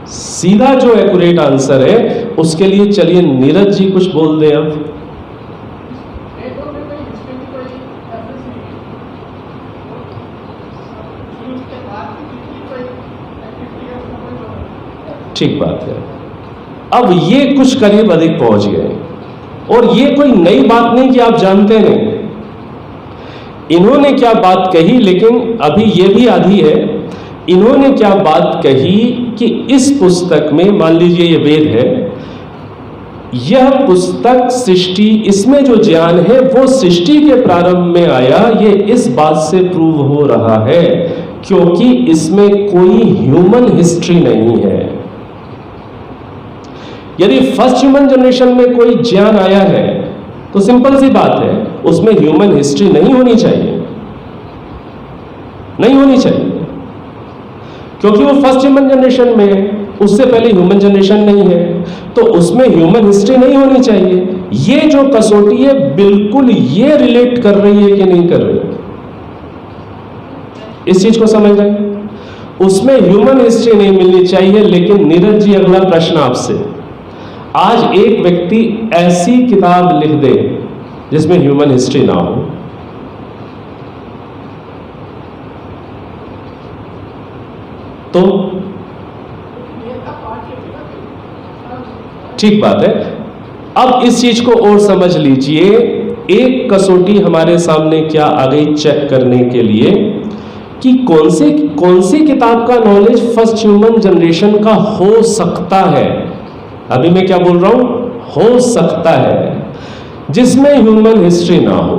Speaker 1: सीधा जो एक्यूरेट आंसर है उसके लिए चलिए नीरज जी कुछ बोल दें अब। ठीक बात है। अब ये कुछ करीब अधिक पहुंच गए, और ये कोई नई बात नहीं कि आप जानते नहीं इन्होंने क्या बात कही, लेकिन अभी ये भी आधी है। इन्होंने क्या बात कही कि इस पुस्तक में, मान लीजिए ये वेद है, यह पुस्तक सृष्टि, इसमें जो ज्ञान है वो सृष्टि के प्रारंभ में आया। ये इस बात से प्रूव हो रहा है क्योंकि इसमें कोई ह्यूमन हिस्ट्री नहीं है। यदि फर्स्ट ह्यूमन जनरेशन में कोई ज्ञान आया है तो सिंपल सी बात है, उसमें ह्यूमन हिस्ट्री नहीं होनी चाहिए, नहीं होनी चाहिए, क्योंकि वो फर्स्ट ह्यूमन जनरेशन में है, उससे पहले ह्यूमन जनरेशन नहीं है, तो उसमें ह्यूमन हिस्ट्री नहीं होनी चाहिए। ये जो कसौटी है बिल्कुल ये रिलेट कर रही है कि नहीं कर रही, इस चीज को समझ रहे हैं? उसमें ह्यूमन हिस्ट्री नहीं मिलनी चाहिए। लेकिन नीरज जी, अगला प्रश्न आपसे, आज एक व्यक्ति ऐसी किताब लिख दे जिसमें ह्यूमन हिस्ट्री ना हो, तो ठीक बात है। अब इस चीज को और समझ लीजिए, एक कसौटी हमारे सामने क्या आ गई चेक करने के लिए कि कौन सी किताब का नॉलेज फर्स्ट ह्यूमन जनरेशन का हो सकता है। अभी मैं क्या बोल रहा हूं, हो सकता है, जिसमें ह्यूमन हिस्ट्री ना हो।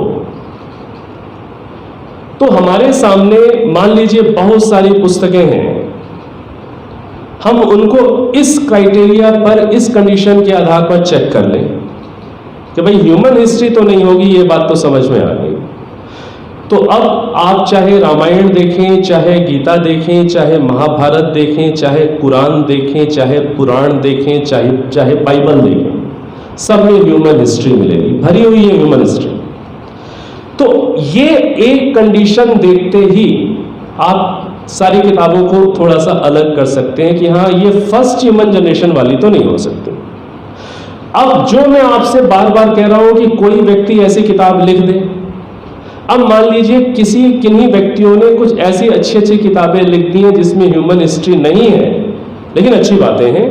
Speaker 1: तो हमारे सामने मान लीजिए बहुत सारी पुस्तकें हैं, हम उनको इस क्राइटेरिया पर, इस कंडीशन के आधार पर चेक कर लें कि भाई ह्यूमन हिस्ट्री तो नहीं होगी, ये बात तो समझ में आ गई। तो अब आप चाहे रामायण देखें, चाहे गीता देखें, चाहे महाभारत देखें, चाहे कुरान देखें, चाहे पुराण देखें, चाहे बाइबल देखें, सब में ह्यूमन हिस्ट्री मिलेगी, भरी हुई है ह्यूमन हिस्ट्री। तो ये एक कंडीशन देखते ही आप सारी किताबों को थोड़ा सा अलग कर सकते हैं कि हाँ, ये फर्स्ट ह्यूमन जनरेशन वाली तो नहीं हो सकती। अब जो मैं आपसे बार बार कह रहा हूं कि कोई व्यक्ति ऐसी किताब लिख दे। अब मान लीजिए किन्हीं व्यक्तियों ने कुछ ऐसी अच्छी अच्छी किताबें लिख दी हैं जिसमें ह्यूमन हिस्ट्री नहीं है, लेकिन अच्छी बातें हैं।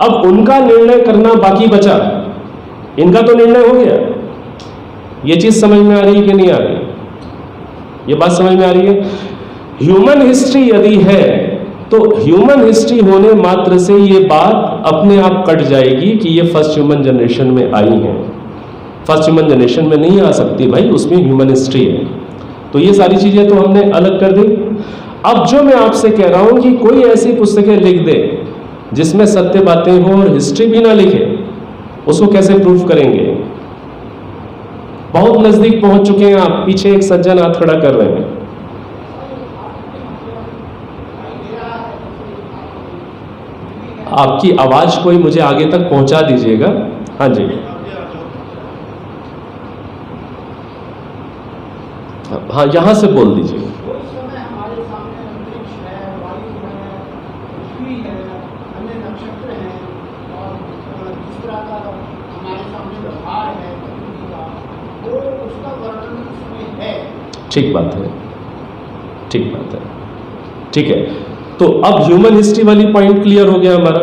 Speaker 1: अब उनका निर्णय करना बाकी बचा, इनका तो निर्णय हो गया। ये चीज समझ में आ रही है कि नहीं आ रही? ये बात समझ में आ रही है? ह्यूमन हिस्ट्री यदि है तो ह्यूमन हिस्ट्री होने मात्र से ये बात अपने आप कट जाएगी कि ये फर्स्ट ह्यूमन जनरेशन में आई है। फर्स्ट ह्यूमन जनरेशन में नहीं आ सकती भाई, उसमें ह्यूमन हिस्ट्री है। तो ये सारी चीजें तो हमने अलग कर दी। अब जो मैं आपसे कह रहा हूं कि कोई ऐसी पुस्तकें लिख दे जिसमें सत्य बातें हो और हिस्ट्री भी ना लिखे, उसको कैसे प्रूफ करेंगे? बहुत नजदीक पहुंच चुके हैं आप। पीछे एक सज्जन हाथ खड़ा कर रहे हैं। आपकी आवाज कोई मुझे आगे तक पहुंचा दीजिएगा। हाँ जी, हाँ, यहां से बोल दीजिए। ठीक बात है, ठीक बात है, ठीक है। तो अब ह्यूमन हिस्ट्री वाली पॉइंट क्लियर हो गया हमारा।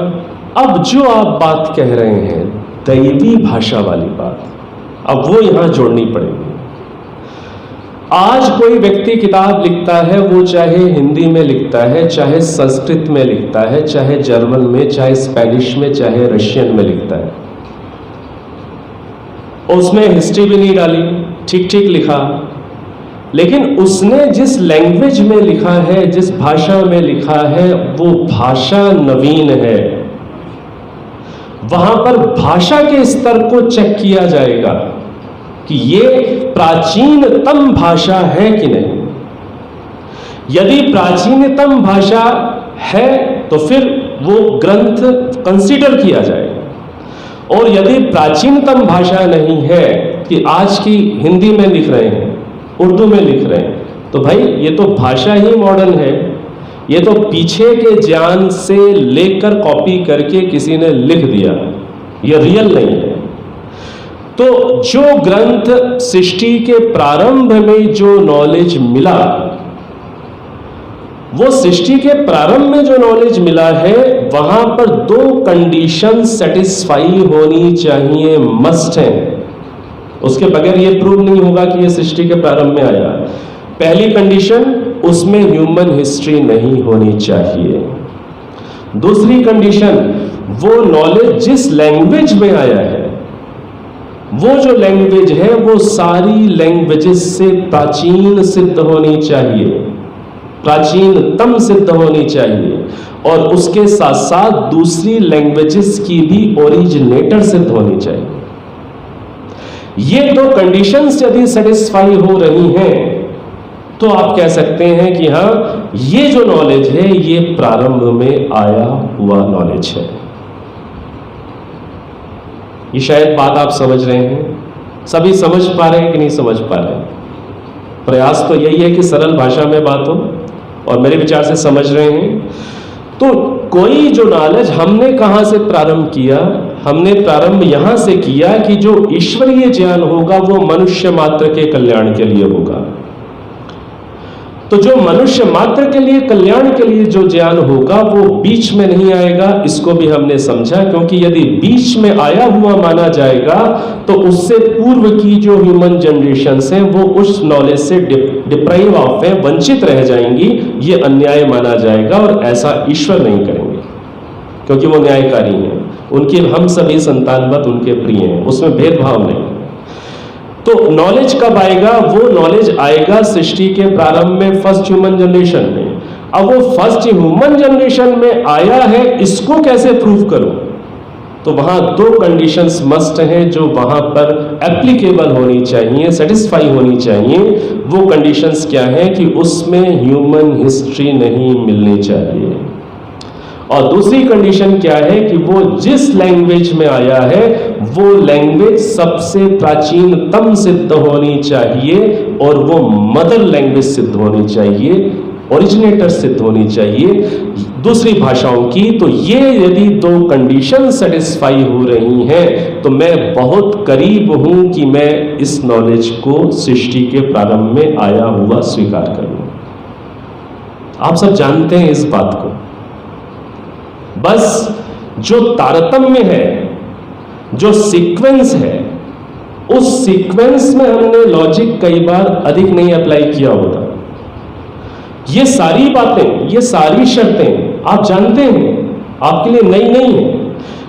Speaker 1: अब जो आप बात कह रहे हैं दैवी भाषा वाली बात, अब वो यहां जोड़नी पड़ेगी। आज कोई व्यक्ति किताब लिखता है, वो चाहे हिंदी में लिखता है, चाहे संस्कृत में लिखता है, चाहे जर्मन में, चाहे स्पेनिश में, चाहे रशियन में लिखता है, उसमें हिस्ट्री भी नहीं डाली, ठीक ठीक लिखा, लेकिन उसने जिस लैंग्वेज में लिखा है, जिस भाषा में लिखा है, वो भाषा नवीन है। वहां पर भाषा के स्तर को चेक किया जाएगा कि ये प्राचीनतम भाषा है कि नहीं। यदि प्राचीनतम भाषा है तो फिर वो ग्रंथ कंसीडर किया जाएगा। और यदि प्राचीनतम भाषा नहीं है कि आज की हिंदी में लिख रहे हैं, उर्दू में लिख रहे हैं, तो भाई ये तो भाषा ही मॉडर्न है, ये तो पीछे के ज्ञान से लेकर कॉपी करके किसी ने लिख दिया, ये रियल नहीं है। तो जो ग्रंथ सृष्टि के प्रारंभ में जो नॉलेज मिला, वो सृष्टि के प्रारंभ में जो नॉलेज मिला है, वहां पर दो कंडीशन सेटिस्फाई होनी चाहिए, मस्ट है। उसके बगैर ये प्रूव नहीं होगा कि ये सृष्टि के प्रारंभ में आया। पहली कंडीशन, उसमें ह्यूमन हिस्ट्री नहीं होनी चाहिए। दूसरी कंडीशन, वो नॉलेज जिस लैंग्वेज में आया है, वो जो लैंग्वेज है वो सारी लैंग्वेजेस से प्राचीन सिद्ध होनी चाहिए, प्राचीनतम सिद्ध होनी चाहिए, और उसके साथ साथ दूसरी लैंग्वेजेस की भी ओरिजिनेटर सिद्ध होनी चाहिए। ये दो कंडीशंस यदि सेटिस्फाई हो रही हैं, तो आप कह सकते हैं कि हाँ, ये जो नॉलेज है ये प्रारंभ में आया हुआ नॉलेज है। ये शायद बात आप समझ रहे हैं, सभी समझ पा रहे हैं कि नहीं समझ पा रहे हैं? प्रयास तो यही है कि सरल भाषा में बात हो, और मेरे विचार से समझ रहे हैं। तो कोई जो नॉलेज हमने कहां से प्रारंभ किया, हमने प्रारंभ यहां से किया कि जो ईश्वरीय ज्ञान होगा वो मनुष्य मात्र के कल्याण के लिए होगा। तो जो मनुष्य मात्र के लिए, कल्याण के लिए जो ज्ञान होगा वो बीच में नहीं आएगा, इसको भी हमने समझा। क्योंकि यदि बीच में आया हुआ माना जाएगा तो उससे पूर्व की जो ह्यूमन जनरेशंस हैं वो उस नॉलेज से डिप्राइव ऑफ है, वंचित रह जाएंगी। ये अन्याय माना जाएगा, और ऐसा ईश्वर नहीं करेंगे, क्योंकि वो न्यायकारी हैं। उनकी हम सभी संतानवत उनके प्रिय हैं, उसमें भेदभाव नहीं। तो नॉलेज कब आएगा? वो नॉलेज आएगा सृष्टि के प्रारंभ में, फर्स्ट ह्यूमन जनरेशन में। अब वो फर्स्ट ह्यूमन जनरेशन में आया है, इसको कैसे प्रूव करूं? तो वहां दो कंडीशंस मस्ट हैं जो वहां पर एप्लीकेबल होनी चाहिए, सेटिस्फाई होनी चाहिए। वो कंडीशंस क्या है कि उसमें ह्यूमन हिस्ट्री नहीं मिलनी चाहिए, और दूसरी कंडीशन क्या है कि वो जिस लैंग्वेज में आया है वो लैंग्वेज सबसे प्राचीनतम सिद्ध होनी चाहिए, और वो मदर लैंग्वेज सिद्ध होनी चाहिए, ओरिजिनेटर सिद्ध होनी चाहिए दूसरी भाषाओं की। तो ये यदि दो कंडीशन सेटिस्फाई हो रही हैं, तो मैं बहुत करीब हूं कि मैं इस नॉलेज को सृष्टि के प्रारंभ में आया हुआ स्वीकार करूं। आप सब जानते हैं इस बात को। बस जो तारतम्य है, जो सीक्वेंस है, उस सीक्वेंस में हमने लॉजिक कई बार अधिक नहीं अप्लाई किया होता। ये सारी बातें, ये सारी शर्तें आप जानते हैं, आपके लिए नई नहीं है,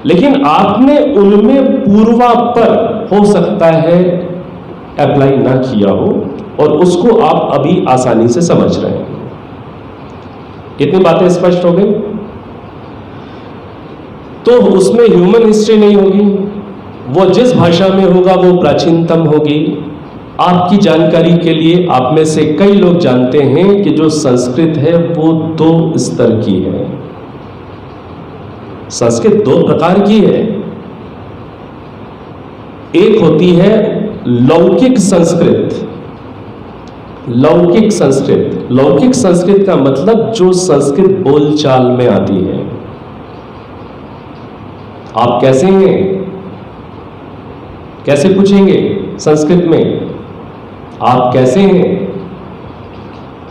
Speaker 1: लेकिन आपने उनमें पूर्वापर हो सकता है अप्लाई ना किया हो, और उसको आप अभी आसानी से समझ रहे हैं। कितनी बातें स्पष्ट हो गई? तो उसमें ह्यूमन हिस्ट्री नहीं होगी, वो जिस भाषा में होगा वो प्राचीनतम होगी। आपकी जानकारी के लिए, आप में से कई लोग जानते हैं कि जो संस्कृत है वो दो स्तर की है। संस्कृत दो प्रकार की है। एक होती है लौकिक संस्कृत। लौकिक संस्कृत, लौकिक संस्कृत का मतलब जो संस्कृत बोलचाल में आती है। आप कैसे हैं, कैसे पूछेंगे संस्कृत में? आप कैसे हैं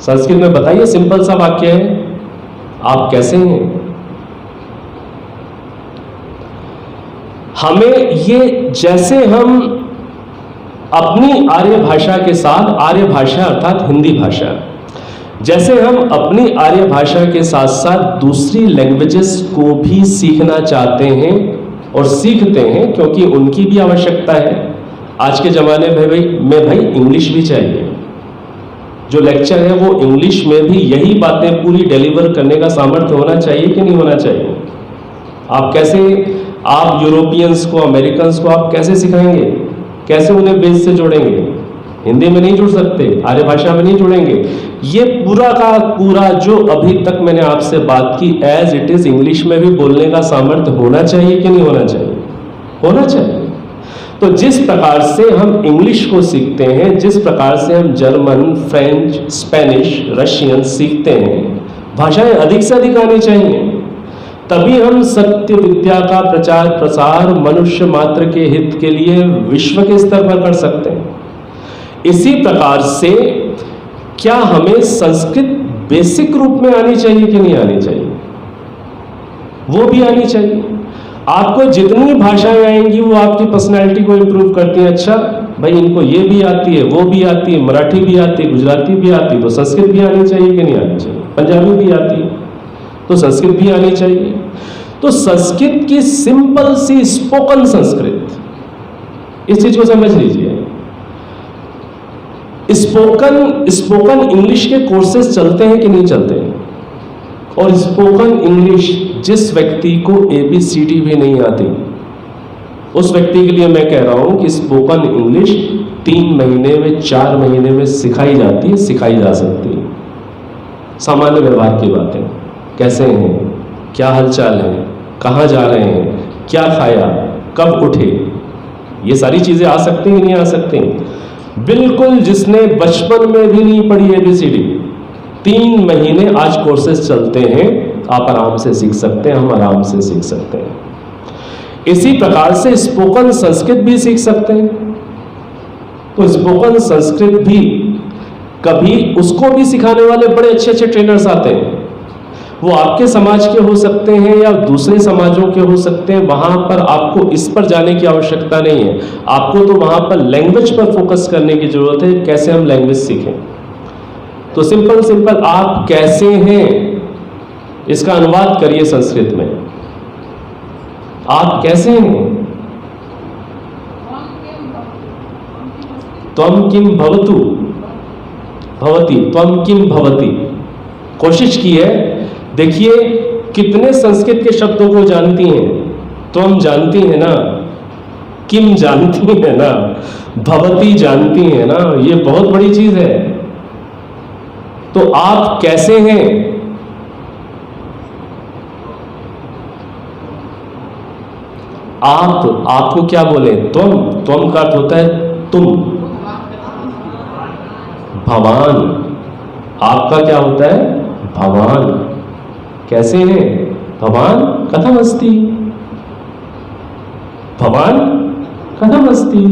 Speaker 1: संस्कृत में बताइए, सिंपल सा वाक्य है, आप कैसे हैं। हमें ये, जैसे हम अपनी आर्य भाषा के साथ, आर्य भाषा अर्थात हिंदी भाषा, जैसे हम अपनी आर्य भाषा के साथ साथ दूसरी लैंग्वेजेस को भी सीखना चाहते हैं और सीखते हैं, क्योंकि उनकी भी आवश्यकता है। आज के ज़माने में भाई इंग्लिश भी चाहिए। जो लेक्चर है वो इंग्लिश में भी यही बातें पूरी डिलीवर करने का सामर्थ्य होना चाहिए कि नहीं होना चाहिए? आप कैसे, आप यूरोपियंस को, अमेरिकन्स को आप कैसे सिखाएंगे? कैसे उन्हें बेस से जोड़ेंगे? हिंदी में नहीं जुड़ सकते, आर्य भाषा में नहीं जुड़ेंगे। ये पूरा का पूरा जो अभी तक मैंने आपसे बात की एज इट इज इंग्लिश में भी बोलने का सामर्थ्य होना चाहिए कि नहीं होना चाहिए? होना चाहिए। तो जिस प्रकार से हम इंग्लिश को सीखते हैं, जिस प्रकार से हम जर्मन, फ्रेंच, स्पेनिश, रशियन सीखते हैं, भाषाएं अधिक से अधिक आनी चाहिए। तभी हम सत्य विद्या का प्रचार प्रसार मनुष्य मात्र के हित के लिए विश्व के स्तर पर कर सकते हैं। इसी प्रकार से क्या हमें संस्कृत बेसिक रूप में आनी चाहिए कि नहीं आनी चाहिए? वो भी आनी चाहिए। आपको जितनी भाषाएं आएंगी वो आपकी पर्सनैलिटी को इंप्रूव करती हैं। अच्छा भाई, इनको ये भी आती है, वो भी आती है, मराठी भी आती है, गुजराती भी आती है, तो संस्कृत भी आनी चाहिए कि नहीं आनी चाहिए? पंजाबी भी आती है तो संस्कृत भी आनी चाहिए। तो संस्कृत की सिंपल सी स्पोकन संस्कृत, इस चीज को समझ लीजिए। स्पोकन इंग्लिश के कोर्सेज चलते हैं कि नहीं चलते हैं? और स्पोकन इंग्लिश जिस व्यक्ति को ABCD भी नहीं आती, उस व्यक्ति के लिए मैं कह रहा हूं कि स्पोकन इंग्लिश 3 महीने में, 4 महीने में सिखाई जाती है, सिखाई जा सकती है। सामान्य व्यवहार की बातें, कैसे हैं, क्या हालचाल है, कहाँ जा रहे हैं, क्या खाया, कब उठे, ये सारी चीजें आ सकती हैं नहीं आ सकती? बिल्कुल। जिसने बचपन में भी नहीं पढ़ी ABCD, 3 महीने आज कोर्सेज चलते हैं, आप आराम से सीख सकते हैं, हम आराम से सीख सकते हैं। इसी प्रकार से स्पोकन संस्कृत भी सीख सकते हैं। तो स्पोकन संस्कृत भी कभी उसको भी सिखाने वाले बड़े अच्छे अच्छे ट्रेनर्स आते हैं। वो आपके समाज के हो सकते हैं या दूसरे समाजों के हो सकते हैं। वहां पर आपको इस पर जाने की आवश्यकता नहीं है, आपको तो वहां पर लैंग्वेज पर फोकस करने की जरूरत है, कैसे हम लैंग्वेज सीखें। तो सिंपल आप कैसे हैं इसका अनुवाद करिए संस्कृत में। आप कैसे हैं? त्वम किम भवतु भवती, त्वम किम भवती। कोशिश की है। देखिए कितने संस्कृत के शब्दों को जानती हैं। त्वम जानती है ना, किम जानती है ना, भवती जानती है ना, ये बहुत बड़ी चीज है। तो आप कैसे हैं? आपको क्या बोले? त्वम का अर्थ होता है तुम। भवान, आपका क्या होता है? भवान। कैसे हैं? भवान कथम अस्ति, भवान कथम अस्ति,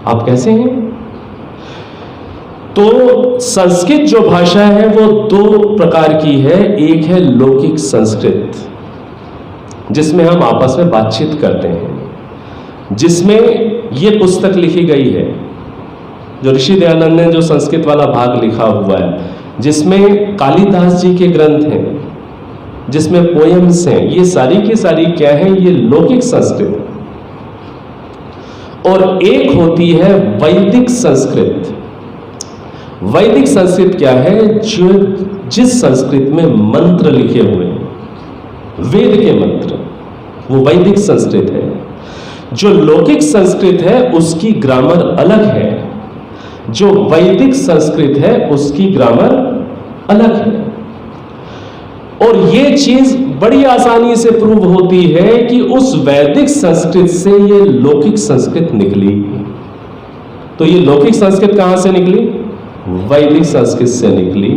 Speaker 1: आप कैसे हैं? तो संस्कृत जो भाषा है वो 2 प्रकार की है। एक है लौकिक संस्कृत, जिसमें हम आपस में बातचीत करते हैं, जिसमें ये पुस्तक लिखी गई है, जो ऋषि दयानंद ने जो संस्कृत वाला भाग लिखा हुआ है, जिसमें कालिदास जी के ग्रंथ हैं, जिसमें पोएम्स हैं, ये सारी की सारी क्या है? ये लौकिक संस्कृत। और एक होती है वैदिक संस्कृत। वैदिक संस्कृत क्या है? जो जिस संस्कृत में मंत्र लिखे हुए हैं, वेद के मंत्र, वो वैदिक संस्कृत है। जो लौकिक संस्कृत है उसकी ग्रामर अलग है, जो वैदिक संस्कृत है उसकी ग्रामर अलग है। और ये चीज बड़ी आसानी से प्रूव होती है कि उस वैदिक संस्कृत से ये लौकिक संस्कृत निकली। तो ये लौकिक संस्कृत कहां से निकली? वैदिक संस्कृत से निकली।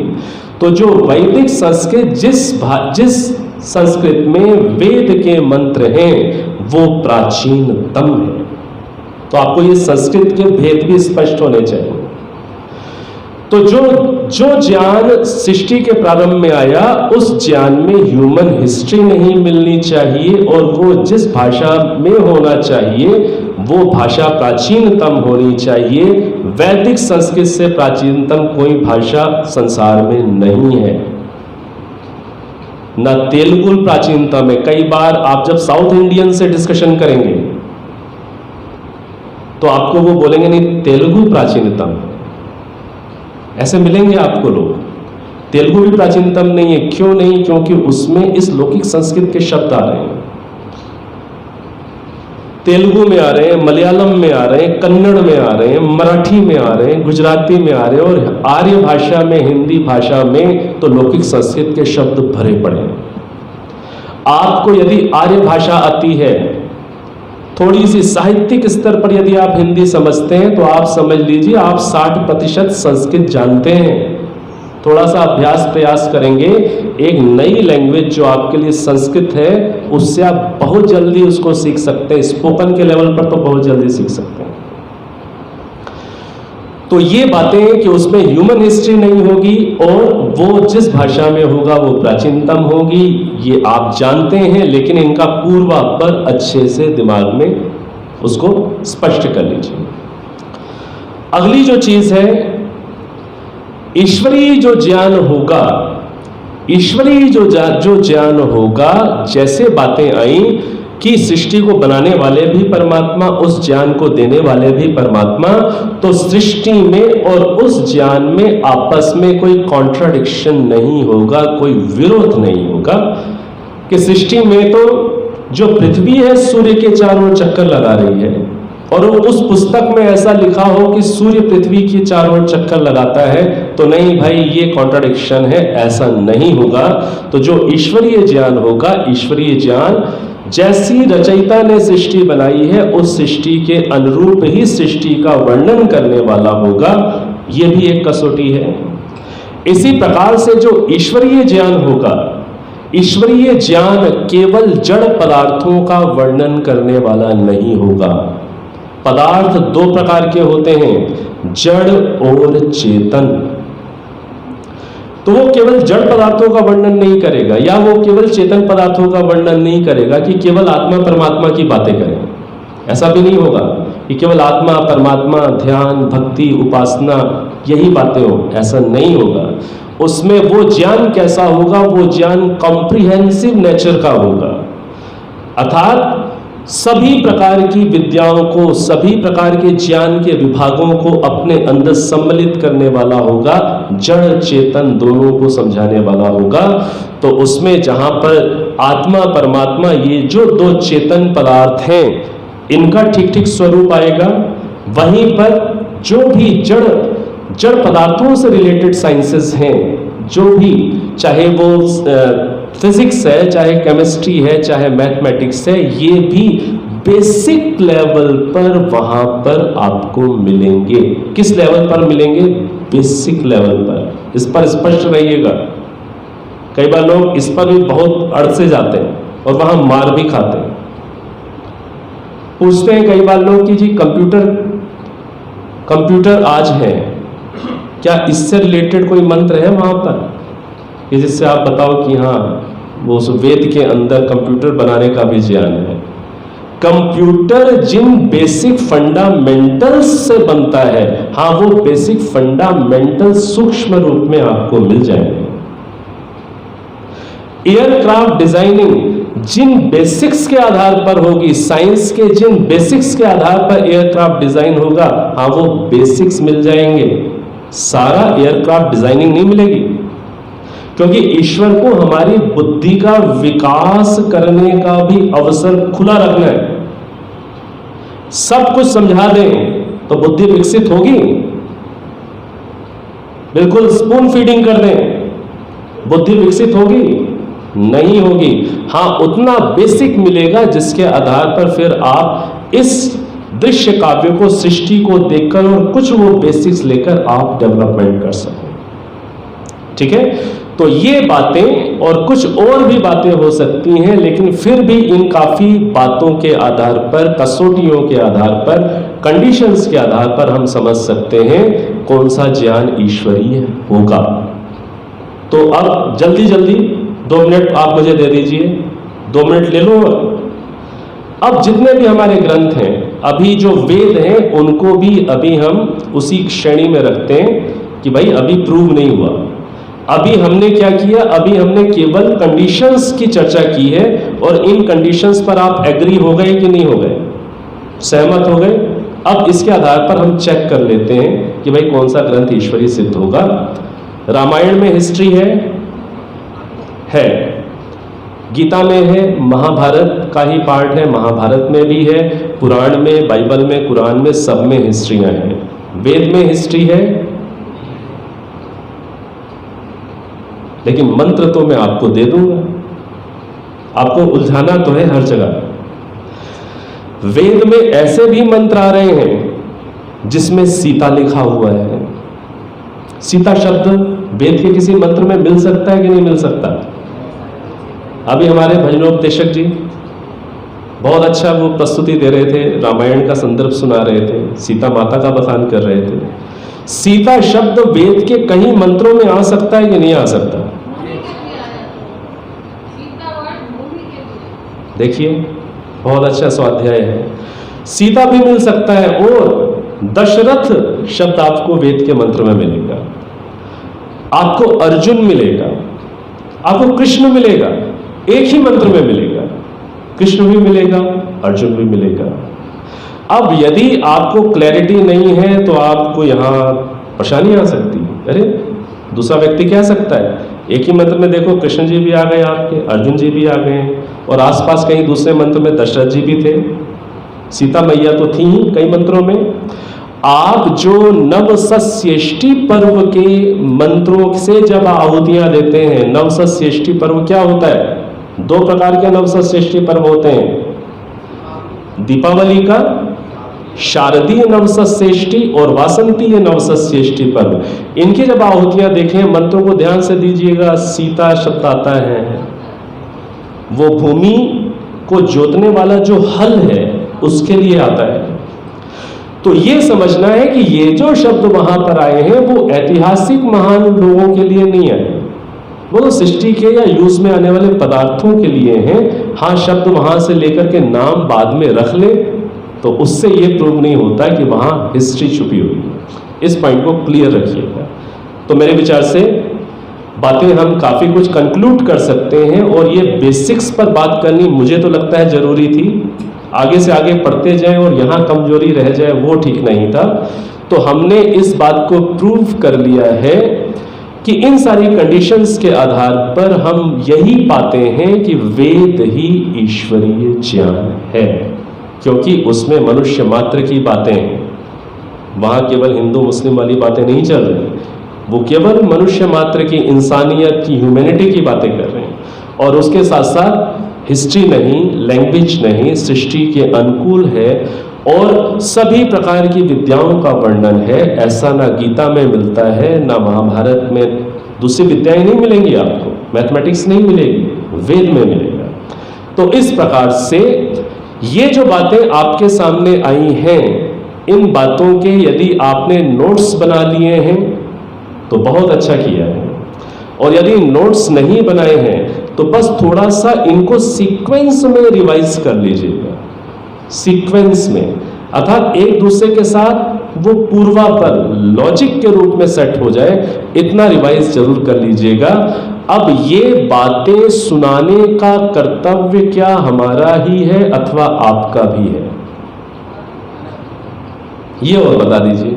Speaker 1: तो जो वैदिक संस्कृत जिस संस्कृत में वेद के मंत्र हैं वो प्राचीनतम है। तो आपको ये संस्कृत के भेद भी स्पष्ट होने चाहिए। तो जो ज्ञान सृष्टि के प्रारंभ में आया, उस ज्ञान में ह्यूमन हिस्ट्री नहीं मिलनी चाहिए, और वो जिस भाषा में होना चाहिए वो भाषा प्राचीनतम होनी चाहिए। वैदिक संस्कृत से प्राचीनतम कोई भाषा संसार में नहीं है। ना तेलुगु प्राचीनतम है। कई बार आप जब साउथ इंडियन से डिस्कशन करेंगे तो आपको वो बोलेंगे नहीं तेलुगु प्राचीनतम, ऐसे मिलेंगे आपको लोग। तेलुगु भी प्राचीनतम नहीं है। क्यों नहीं? क्योंकि उसमें इस लौकिक संस्कृत के शब्द आ रहे हैं। तेलुगु में आ रहे हैं, मलयालम में आ रहे हैं, कन्नड़ में आ रहे हैं, मराठी में आ रहे हैं, गुजराती में आ रहे हैं, और आर्य भाषा में, हिंदी भाषा में तो लौकिक संस्कृत के शब्द भरे पड़े हैं। आपको यदि आर्य भाषा आती है, थोड़ी सी साहित्यिक स्तर पर यदि आप हिंदी समझते हैं, तो आप समझ लीजिए आप 60% संस्कृत जानते हैं। थोड़ा सा अभ्यास प्रयास करेंगे, एक नई लैंग्वेज जो आपके लिए संस्कृत है, उससे आप बहुत जल्दी उसको सीख सकते हैं। स्पोकन के लेवल पर तो बहुत जल्दी सीख सकते हैं। तो ये बातें कि उसमें ह्यूमन हिस्ट्री नहीं होगी और वो जिस भाषा में होगा वो प्राचीनतम होगी, ये आप जानते हैं, लेकिन इनका पूर्वापर अच्छे से दिमाग में उसको स्पष्ट कर लीजिए। अगली जो चीज है, ईश्वरीय जो ज्ञान होगा, ईश्वरीय जो ज्ञान होगा, जैसे बातें आई कि सृष्टि को बनाने वाले भी परमात्मा, उस ज्ञान को देने वाले भी परमात्मा, तो सृष्टि में और उस ज्ञान में आपस में कोई कॉन्ट्राडिक्शन नहीं होगा, कोई विरोध नहीं होगा। कि सृष्टि में तो जो पृथ्वी है सूर्य के चारों चक्कर लगा रही है, और उस पुस्तक में ऐसा लिखा हो कि सूर्य पृथ्वी के चारों चक्कर लगाता है, तो नहीं भाई ये कॉन्ट्राडिक्शन है, ऐसा नहीं होगा। तो जो ईश्वरीय ज्ञान होगा, ईश्वरीय ज्ञान जैसी रचयिता ने सृष्टि बनाई है उस सृष्टि के अनुरूप ही सृष्टि का वर्णन करने वाला होगा, यह भी एक कसौटी है। इसी प्रकार से जो ईश्वरीय ज्ञान होगा, ईश्वरीय ज्ञान केवल जड़ पदार्थों का वर्णन करने वाला नहीं होगा। पदार्थ दो प्रकार के होते हैं, जड़ और चेतन। तो वो केवल जड़ पदार्थों का वर्णन नहीं करेगा, या वो केवल चेतन पदार्थों का वर्णन नहीं करेगा कि केवल आत्मा परमात्मा की बातें करें। ऐसा भी नहीं होगा कि केवल आत्मा परमात्मा, ध्यान, भक्ति, उपासना यही बातें हो, ऐसा नहीं होगा। उसमें वो ज्ञान कैसा होगा, वो ज्ञान कॉम्प्रिहेंसिव नेचर का होगा, अर्थात सभी प्रकार की विद्याओं को, सभी प्रकार के ज्ञान के विभागों को अपने अंदर सम्मिलित करने वाला होगा, जड़ चेतन दोनों को समझाने वाला होगा। तो उसमें जहां पर आत्मा परमात्मा ये जो दो चेतन पदार्थ हैं, इनका ठीक ठीक स्वरूप आएगा, वहीं पर जो भी जड़ पदार्थों से रिलेटेड साइंसेस हैं, जो भी, चाहे वो फिजिक्स है, चाहे केमिस्ट्री है, चाहे मैथमेटिक्स है, ये भी बेसिक लेवल पर वहां पर आपको मिलेंगे। किस लेवल पर मिलेंगे? बेसिक लेवल पर। इस पर स्पष्ट रहिएगा। कई बार लोग इस पर भी बहुत अड़ से जाते हैं और वहां मार भी खाते हैं। पूछते हैं कई बार लोग कि जी कंप्यूटर आज है, क्या इससे रिलेटेड कोई मंत्र है वहां पर कि जिससे आप बताओ कि हाँ वो उस वेद के अंदर कंप्यूटर बनाने का भी ज्ञान है? कंप्यूटर जिन बेसिक फंडामेंटल्स से बनता है, हाँ वो बेसिक फंडामेंटल सूक्ष्म रूप में आपको मिल जाएंगे। एयरक्राफ्ट डिजाइनिंग जिन बेसिक्स के आधार पर होगी, साइंस के जिन बेसिक्स के आधार पर एयरक्राफ्ट डिजाइन होगा, हाँ वो बेसिक्स मिल जाएंगे। सारा एयरक्राफ्ट डिजाइनिंग नहीं मिलेगी, क्योंकि ईश्वर को हमारी बुद्धि का विकास करने का भी अवसर खुला रखना है। सब कुछ समझा दें तो बुद्धि विकसित होगी? बिल्कुल स्पून फीडिंग कर दें, बुद्धि विकसित होगी? नहीं होगी। हाँ, उतना बेसिक मिलेगा जिसके आधार पर फिर आप इस दृश्य काव्य को, सृष्टि को देखकर और कुछ वो बेसिक्स लेकर आप डेवलपमेंट कर सकें। ठीक है, तो ये बातें और कुछ और भी बातें हो सकती हैं, लेकिन फिर भी इन काफी बातों के आधार पर, कसौटियों के आधार पर, कंडीशंस के आधार पर हम समझ सकते हैं कौन सा ज्ञान ईश्वरीय होगा। तो अब जल्दी जल्दी 2 मिनट आप मुझे दे दीजिए, 2 मिनट ले लो। अब जितने भी हमारे ग्रंथ हैं, अभी जो वेद हैं, उनको भी अभी हम उसी श्रेणी में रखते हैं कि भाई अभी प्रूव नहीं हुआ। अभी हमने क्या किया? अभी हमने केवल कंडीशंस की चर्चा की है, और इन कंडीशंस पर आप एग्री हो गए कि नहीं हो गए, सहमत हो गए? अब इसके आधार पर हम चेक कर लेते हैं कि भाई कौन सा ग्रंथ ईश्वरीय सिद्ध होगा। रामायण में हिस्ट्री है, गीता में है, महाभारत का ही पार्ट है, महाभारत में भी है, पुराण में, बाइबल में, कुरान में, सब में हिस्ट्रियां हैं। वेद में हिस्ट्री है, लेकिन मंत्र तो मैं आपको दे दूंगा, आपको उलझाना तो है हर जगह। वेद में ऐसे भी मंत्र आ रहे हैं जिसमें सीता लिखा हुआ है। सीता शब्द वेद के किसी मंत्र में मिल सकता है कि नहीं मिल सकता? अभी हमारे भजनोपदेशक जी बहुत अच्छा वो प्रस्तुति दे रहे थे, रामायण का संदर्भ सुना रहे थे, सीता माता का बखान कर रहे थे। सीता शब्द वेद के कहीं मंत्रों में आ सकता है कि नहीं आ सकता? देखिए, बहुत अच्छा स्वाध्याय है। सीता भी मिल सकता है, और दशरथ शब्द आपको वेद के मंत्र में मिलेगा, आपको अर्जुन मिलेगा, आपको कृष्ण मिलेगा, एक ही मंत्र में मिलेगा। कृष्ण भी मिलेगा, अर्जुन भी मिलेगा। अब यदि आपको क्लैरिटी नहीं है तो आपको यहां परेशानी आ सकती है। अरे दूसरा व्यक्ति कह सकता है, एक ही मंत्र में देखो कृष्ण जी भी आ गए आपके, अर्जुन जी भी आ गए, और आसपास कहीं दूसरे मंत्र में दशरथ जी भी थे, सीता मैया तो थी ही कई मंत्रों में। आप जो नवसस्येष्टि पर्व के मंत्रों से जब आहुतियां देते हैं, नवसस्येष्टि पर्व क्या होता है? 2 प्रकार के नवसस्येष्टि पर्व होते हैं, दीपावली का शारदीय नवसस्येष्टि और वासंतीय नवसस्येष्टि पर्व। इनकी जब आहुतियां देखें, मंत्रों को ध्यान से दीजिएगा। सीता शब्द आता है, वो भूमि को जोतने वाला जो हल है उसके लिए आता है। तो ये समझना है कि ये जो शब्द वहां पर आए हैं वो ऐतिहासिक महान लोगों के लिए नहीं आए, वो तो सृष्टि के या यूज में आने वाले पदार्थों के लिए हैं। हाँ, शब्द वहां से लेकर के नाम बाद में रख ले तो उससे ये प्रूव नहीं होता कि वहां हिस्ट्री छुपी हुई है। इस पॉइंट को क्लियर रखिएगा। तो मेरे विचार से बातें हम काफी कुछ कंक्लूड कर सकते हैं, और ये बेसिक्स पर बात करनी मुझे तो लगता है जरूरी थी। आगे से आगे पढ़ते जाएं और यहाँ कमजोरी रह जाए वो ठीक नहीं था। तो हमने इस बात को प्रूव कर लिया है कि इन सारी कंडीशंस के आधार पर हम यही पाते हैं कि वेद ही ईश्वरीय ज्ञान है, क्योंकि उसमें मनुष्य मात्र की बातें हैं। वहाँ केवल हिंदू मुस्लिम वाली बातें नहीं चल रही, वो केवल मनुष्य मात्र की, इंसानियत की, ह्यूमैनिटी की बातें कर रहे हैं। और उसके साथ साथ हिस्ट्री नहीं, लैंग्वेज नहीं, सृष्टि के अनुकूल है, और सभी प्रकार की विद्याओं का वर्णन है। ऐसा ना गीता में मिलता है, ना महाभारत में। दूसरी विद्याएं नहीं मिलेंगी आपको, मैथमेटिक्स नहीं मिलेगी, वेद में मिलेगा। तो इस प्रकार से ये जो बातें आपके सामने आई हैं, इन बातों के यदि आपने नोट्स बना लिए हैं तो बहुत अच्छा किया है, और यदि नोट्स नहीं बनाए हैं तो बस थोड़ा सा इनको सीक्वेंस में रिवाइज कर लीजिएगा, सीक्वेंस में, अर्थात एक दूसरे के साथ वो पूर्वापर लॉजिक के रूप में सेट हो जाए, इतना रिवाइज जरूर कर लीजिएगा। अब ये बातें सुनाने का कर्तव्य क्या हमारा ही है अथवा आपका भी है, ये और बता दीजिए।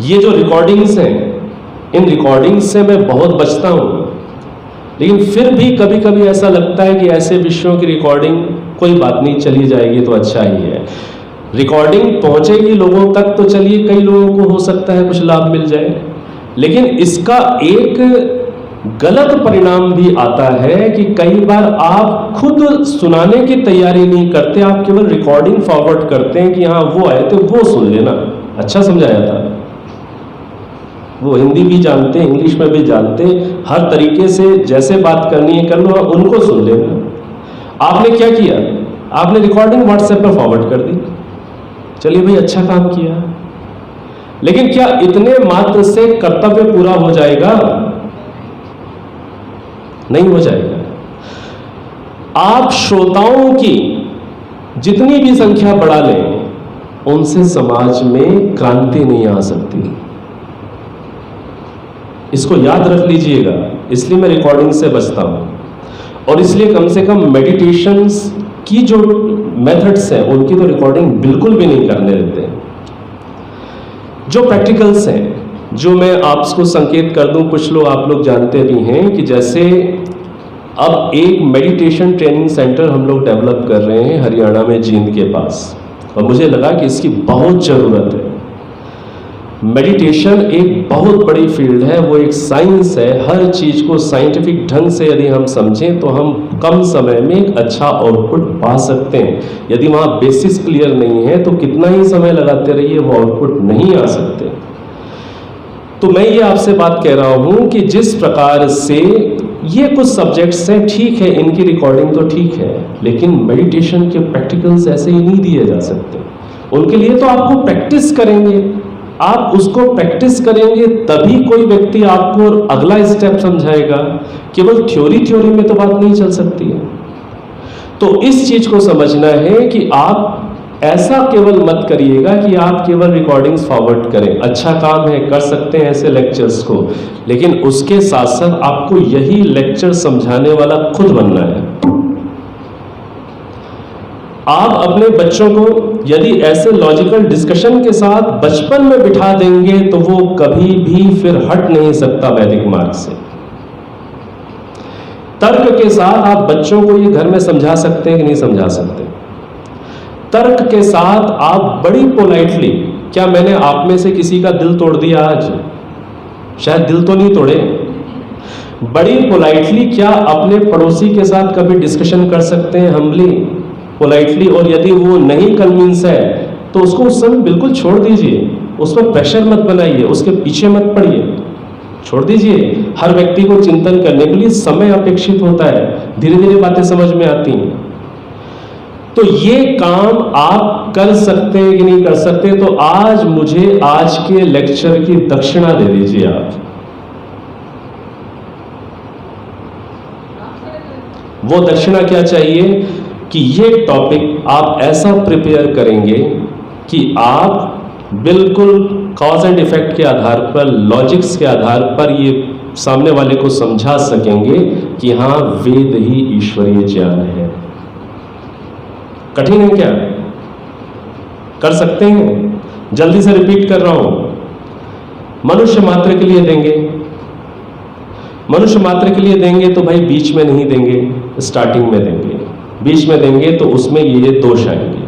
Speaker 1: ये जो रिकॉर्डिंग्स हैं, इन रिकॉर्डिंग्स से मैं बहुत बचता हूं, लेकिन फिर भी कभी कभी ऐसा लगता है कि ऐसे विषयों की रिकॉर्डिंग कोई बात नहीं, चली जाएगी तो अच्छा ही है। रिकॉर्डिंग पहुंचेगी लोगों तक तो चलिए, कई लोगों को हो सकता है कुछ लाभ मिल जाए, लेकिन इसका एक गलत परिणाम भी आता है कि कई बार आप खुद सुनाने की तैयारी नहीं करते, आप केवल रिकॉर्डिंग फॉरवर्ड करते हैं कि हाँ वो आए थे वो सुन लेना, अच्छा समझाया था। वो हिंदी भी जानते, इंग्लिश में भी जानते, हर तरीके से जैसे बात करनी है कर लो, उनको सुन लेना। आपने क्या किया, आपने रिकॉर्डिंग व्हाट्सएप पर फॉरवर्ड कर दी, चलिए भाई अच्छा काम किया, लेकिन क्या इतने मात्र से कर्तव्य पूरा हो जाएगा? नहीं हो जाएगा। आप श्रोताओं की जितनी भी संख्या बढ़ा लें, उनसे समाज में क्रांति नहीं आ सकती। इसको याद रख लीजिएगा। इसलिए मैं रिकॉर्डिंग से बचता हूं, और इसलिए कम से कम मेडिटेशंस की जो मेथड्स हैं उनकी तो रिकॉर्डिंग बिल्कुल भी नहीं करने देते। जो प्रैक्टिकल्स हैं, जो मैं आपको संकेत कर दूं, कुछ लोग आप लोग जानते भी हैं कि जैसे अब एक मेडिटेशन ट्रेनिंग सेंटर हम लोग डेवलप कर रहे हैं हरियाणा में, जींद के पास, और मुझे लगा कि इसकी बहुत ज़रूरत है। मेडिटेशन एक बहुत बड़ी फील्ड है, वो एक साइंस है। हर चीज़ को साइंटिफिक ढंग से यदि हम समझें तो हम कम समय में एक अच्छा आउटपुट पा सकते हैं। यदि वहाँ बेसिस क्लियर नहीं है तो कितना ही समय लगाते रहिए वो आउटपुट नहीं आ सकते। तो मैं ये आपसे बात कह रहा हूँ कि जिस प्रकार से ये कुछ सब्जेक्ट्स हैं, ठीक है, इनकी रिकॉर्डिंग तो ठीक है, लेकिन मेडिटेशन के प्रैक्टिकल्स ऐसे ही नहीं दिए जा सकते। उनके लिए तो आपको प्रैक्टिस करेंगे, आप उसको प्रैक्टिस करेंगे तभी कोई व्यक्ति आपको अगला स्टेप समझाएगा। केवल थ्योरी में तो बात नहीं चल सकती है। तो इस चीज को समझना है कि आप ऐसा केवल मत करिएगा कि आप केवल रिकॉर्डिंग्स फॉरवर्ड करें। अच्छा काम है, कर सकते हैं ऐसे लेक्चर्स को, लेकिन उसके साथ साथ आपको यही लेक्चर समझाने वाला खुद बनना है। आप अपने बच्चों को यदि ऐसे लॉजिकल डिस्कशन के साथ बचपन में बिठा देंगे तो वो कभी भी फिर हट नहीं सकता वैदिक मार्ग से। तर्क के साथ आप बच्चों को ये घर में समझा सकते हैं कि नहीं समझा सकते? तर्क के साथ आप बड़ी पोलाइटली, क्या मैंने आप में से किसी का दिल तोड़ दिया आज? शायद दिल तो नहीं तोड़े। बड़ी पोलाइटली क्या अपने पड़ोसी के साथ कभी डिस्कशन कर सकते हैं, हम्बली, पोलाइटली? और यदि वो नहीं कन्विंस है तो उसको उस समय बिल्कुल छोड़ दीजिए, उस पर प्रेशर मत बनाइए, उसके पीछे मत पड़िए, छोड़ दीजिए। हर व्यक्ति को चिंतन करने के लिए समय अपेक्षित होता है, धीरे धीरे बातें समझ में आती हैं। तो ये काम आप कर सकते हैं कि नहीं कर सकते? तो आज मुझे आज के लेक्चर की दक्षिणा दे दीजिए आप। वो दक्षिणा क्या चाहिए कि ये टॉपिक आप ऐसा प्रिपेयर करेंगे कि आप बिल्कुल कॉज एंड इफेक्ट के आधार पर, लॉजिक्स के आधार पर ये सामने वाले को समझा सकेंगे कि हाँ, वेद ही ईश्वरीय ज्ञान है। कठिन है क्या? कर सकते हैं। जल्दी से रिपीट कर रहा हूं। मनुष्य मात्र के लिए देंगे, मनुष्य मात्र के लिए देंगे तो भाई बीच में नहीं देंगे, स्टार्टिंग में देंगे। बीच में देंगे तो उसमें ये दोष आएंगे।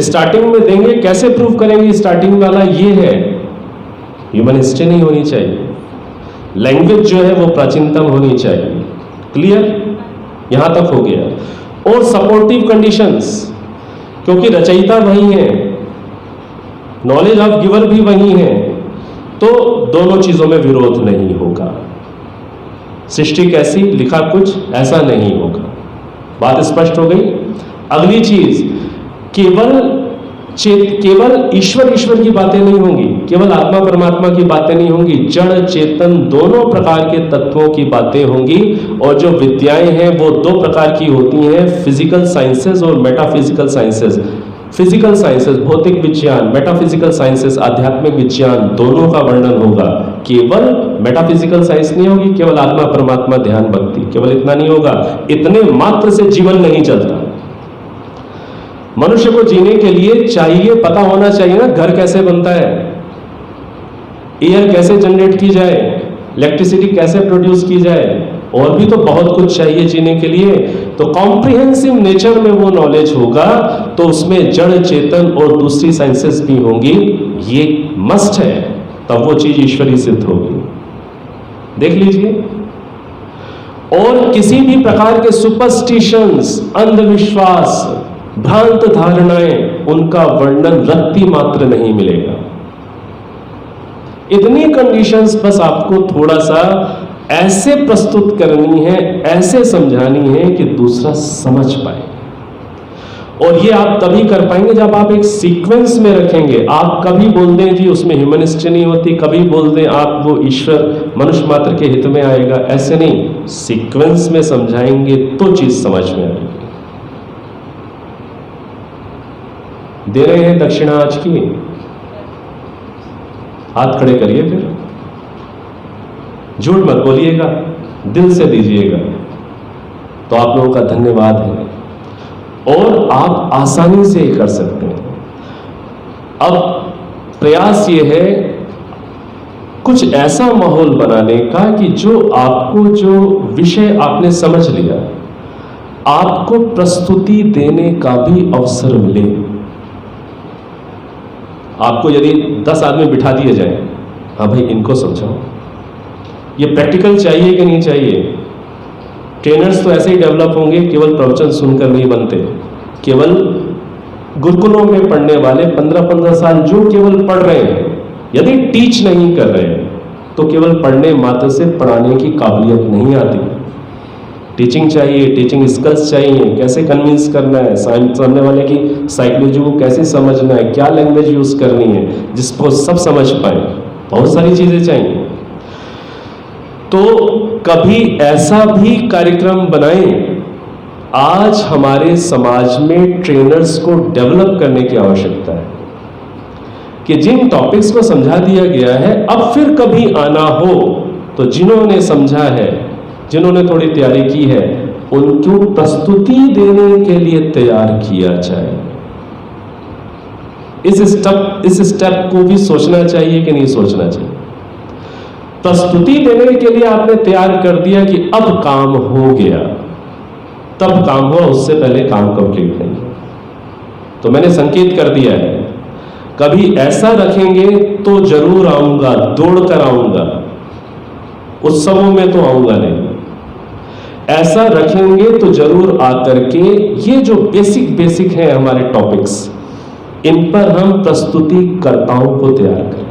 Speaker 1: स्टार्टिंग में देंगे, कैसे प्रूव करेंगे? स्टार्टिंग वाला ये है, ह्यूमन हिस्ट्री नहीं होनी चाहिए, लैंग्वेज जो है वो प्राचीनतम होनी चाहिए। क्लियर? यहां तक हो गया। और सपोर्टिव कंडीशंस, क्योंकि रचयिता वही है, नॉलेज ऑफ गिवर भी वही है, तो दोनों चीजों में विरोध नहीं होगा। सृष्टि कैसी, लिखा कुछ, ऐसा नहीं होगा। बात स्पष्ट हो गई? अगली चीज, केवल ईश्वर की बातें नहीं होंगी, केवल आत्मा परमात्मा की बातें नहीं होंगी, जड़ चेतन दोनों प्रकार के तत्वों की बातें होंगी। और जो विद्याएं हैं वो दो प्रकार की होती हैं, फिजिकल साइंसेस और मेटाफिजिकल साइंसेस। फिजिकल साइंसेस भौतिक विज्ञान, मेटाफिजिकल साइंसेस आध्यात्मिक विज्ञान, दोनों का वर्णन होगा। केवल मेटाफिजिकल साइंस नहीं होगी, केवल आत्मा परमात्मा ध्यान भक्ति, केवल इतना नहीं होगा। इतने मात्र से जीवन नहीं चलता। मनुष्य को जीने के लिए चाहिए, पता होना चाहिए ना, घर कैसे बनता है, एयर कैसे जनरेट की जाए, इलेक्ट्रिसिटी कैसे प्रोड्यूस की जाए, और भी तो बहुत कुछ चाहिए जीने के लिए। तो कॉम्प्रिहेंसिव नेचर में वो नॉलेज होगा, तो उसमें जड़ चेतन और दूसरी साइंसेस भी होंगी, ये मस्ट है, तब वो चीज ईश्वरी सिद्ध होगी। देख लीजिए। और किसी भी प्रकार के सुपरस्टिशंस, अंधविश्वास, भ्रांत धारणाएं, उनका वर्णन रत्ती मात्र नहीं मिलेगा। इतनी कंडीशंस बस आपको थोड़ा सा ऐसे प्रस्तुत करनी है, ऐसे समझानी है कि दूसरा समझ पाए। और ये आप तभी कर पाएंगे जब आप एक सीक्वेंस में रखेंगे। आप कभी बोल दें जी उसमें ह्यूमनिस्ट नहीं होती, कभी बोल दें आप वो ईश्वर मनुष्य मात्र के हित में आएगा, ऐसे नहीं। सीक्वेंस में समझाएंगे तो चीज समझ में आएगी। दे रहे हैं दक्षिणा आज की? हाथ खड़े करिए, फिर झूठ मत बोलिएगा, दिल से दीजिएगा, तो आप लोगों का धन्यवाद है। और आप आसानी से ही कर सकते हैं। अब प्रयास ये है, कुछ ऐसा माहौल बनाने का कि जो आपको, जो विषय आपने समझ लिया, आपको प्रस्तुति देने का भी अवसर मिले। आपको यदि 10 आदमी बिठा दिए जाए, हाँ भाई इनको समझाओ, ये प्रैक्टिकल चाहिए कि नहीं चाहिए। ट्रेनर्स तो ऐसे ही डेवलप होंगे, केवल प्रवचन सुनकर नहीं बनते। केवल गुरुकुलों में पढ़ने वाले 15-15 साल जो केवल पढ़ रहे हैं, यदि टीच नहीं कर रहे हैं तो केवल पढ़ने मात्र से पढ़ाने की काबिलियत नहीं आती। टीचिंग चाहिए, टीचिंग स्किल्स चाहिए, कैसे कन्विंस करना है, सामने वाले की साइकोलॉजी को कैसे समझना है, क्या लैंग्वेज यूज करनी है जिसको सब समझ पाए, बहुत सारी चीजें चाहिए। तो कभी ऐसा भी कार्यक्रम बनाएं, आज हमारे समाज में ट्रेनर्स को डेवलप करने की आवश्यकता है कि जिन टॉपिक्स को समझा दिया गया है, अब फिर कभी आना हो तो जिन्होंने समझा है, जिन्होंने थोड़ी तैयारी की है, उनको प्रस्तुति देने के लिए तैयार किया जाए। इस स्टेप को भी सोचना चाहिए कि नहीं सोचना चाहिए। प्रस्तुति देने के लिए आपने तैयार कर दिया कि अब काम हो गया, तब काम हुआ, उससे पहले काम कंप्लीट नहीं। तो मैंने संकेत कर दिया है, कभी ऐसा रखेंगे तो जरूर आऊंगा, दौड़कर आऊंगा, उत्सवों में तो आऊंगा नहीं। ऐसा रखेंगे तो जरूर आकर के ये जो बेसिक हैं हमारे टॉपिक्स, इन पर हम प्रस्तुतिकर्ताओं को तैयार करें।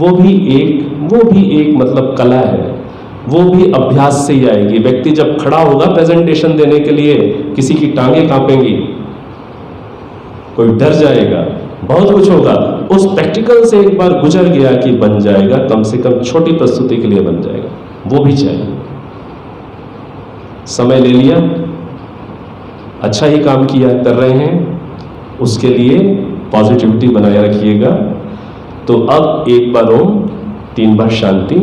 Speaker 1: वो भी एक मतलब कला है, वो भी अभ्यास से ही आएगी। व्यक्ति जब खड़ा होगा प्रेजेंटेशन देने के लिए, किसी की टांगें कांपेंगी, कोई डर जाएगा, बहुत कुछ होगा। उस प्रैक्टिकल से एक बार गुजर गया कि बन जाएगा, कम से कम छोटी प्रस्तुति के लिए बन जाएगा, वो भी चाहिए। समय ले लिया, अच्छा ही काम किया, कर रहे हैं, उसके लिए पॉजिटिविटी बनाए रखिएगा। तो अब एक बार ओम, 3 बार शांति,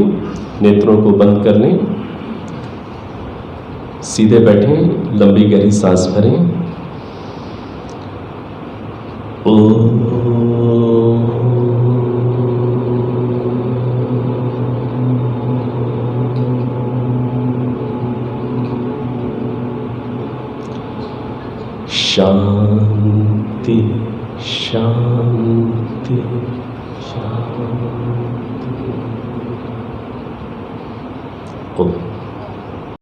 Speaker 1: नेत्रों को बंद कर लें, सीधे बैठें, लंबी गहरी सांस भरें। शांति शांति शांति।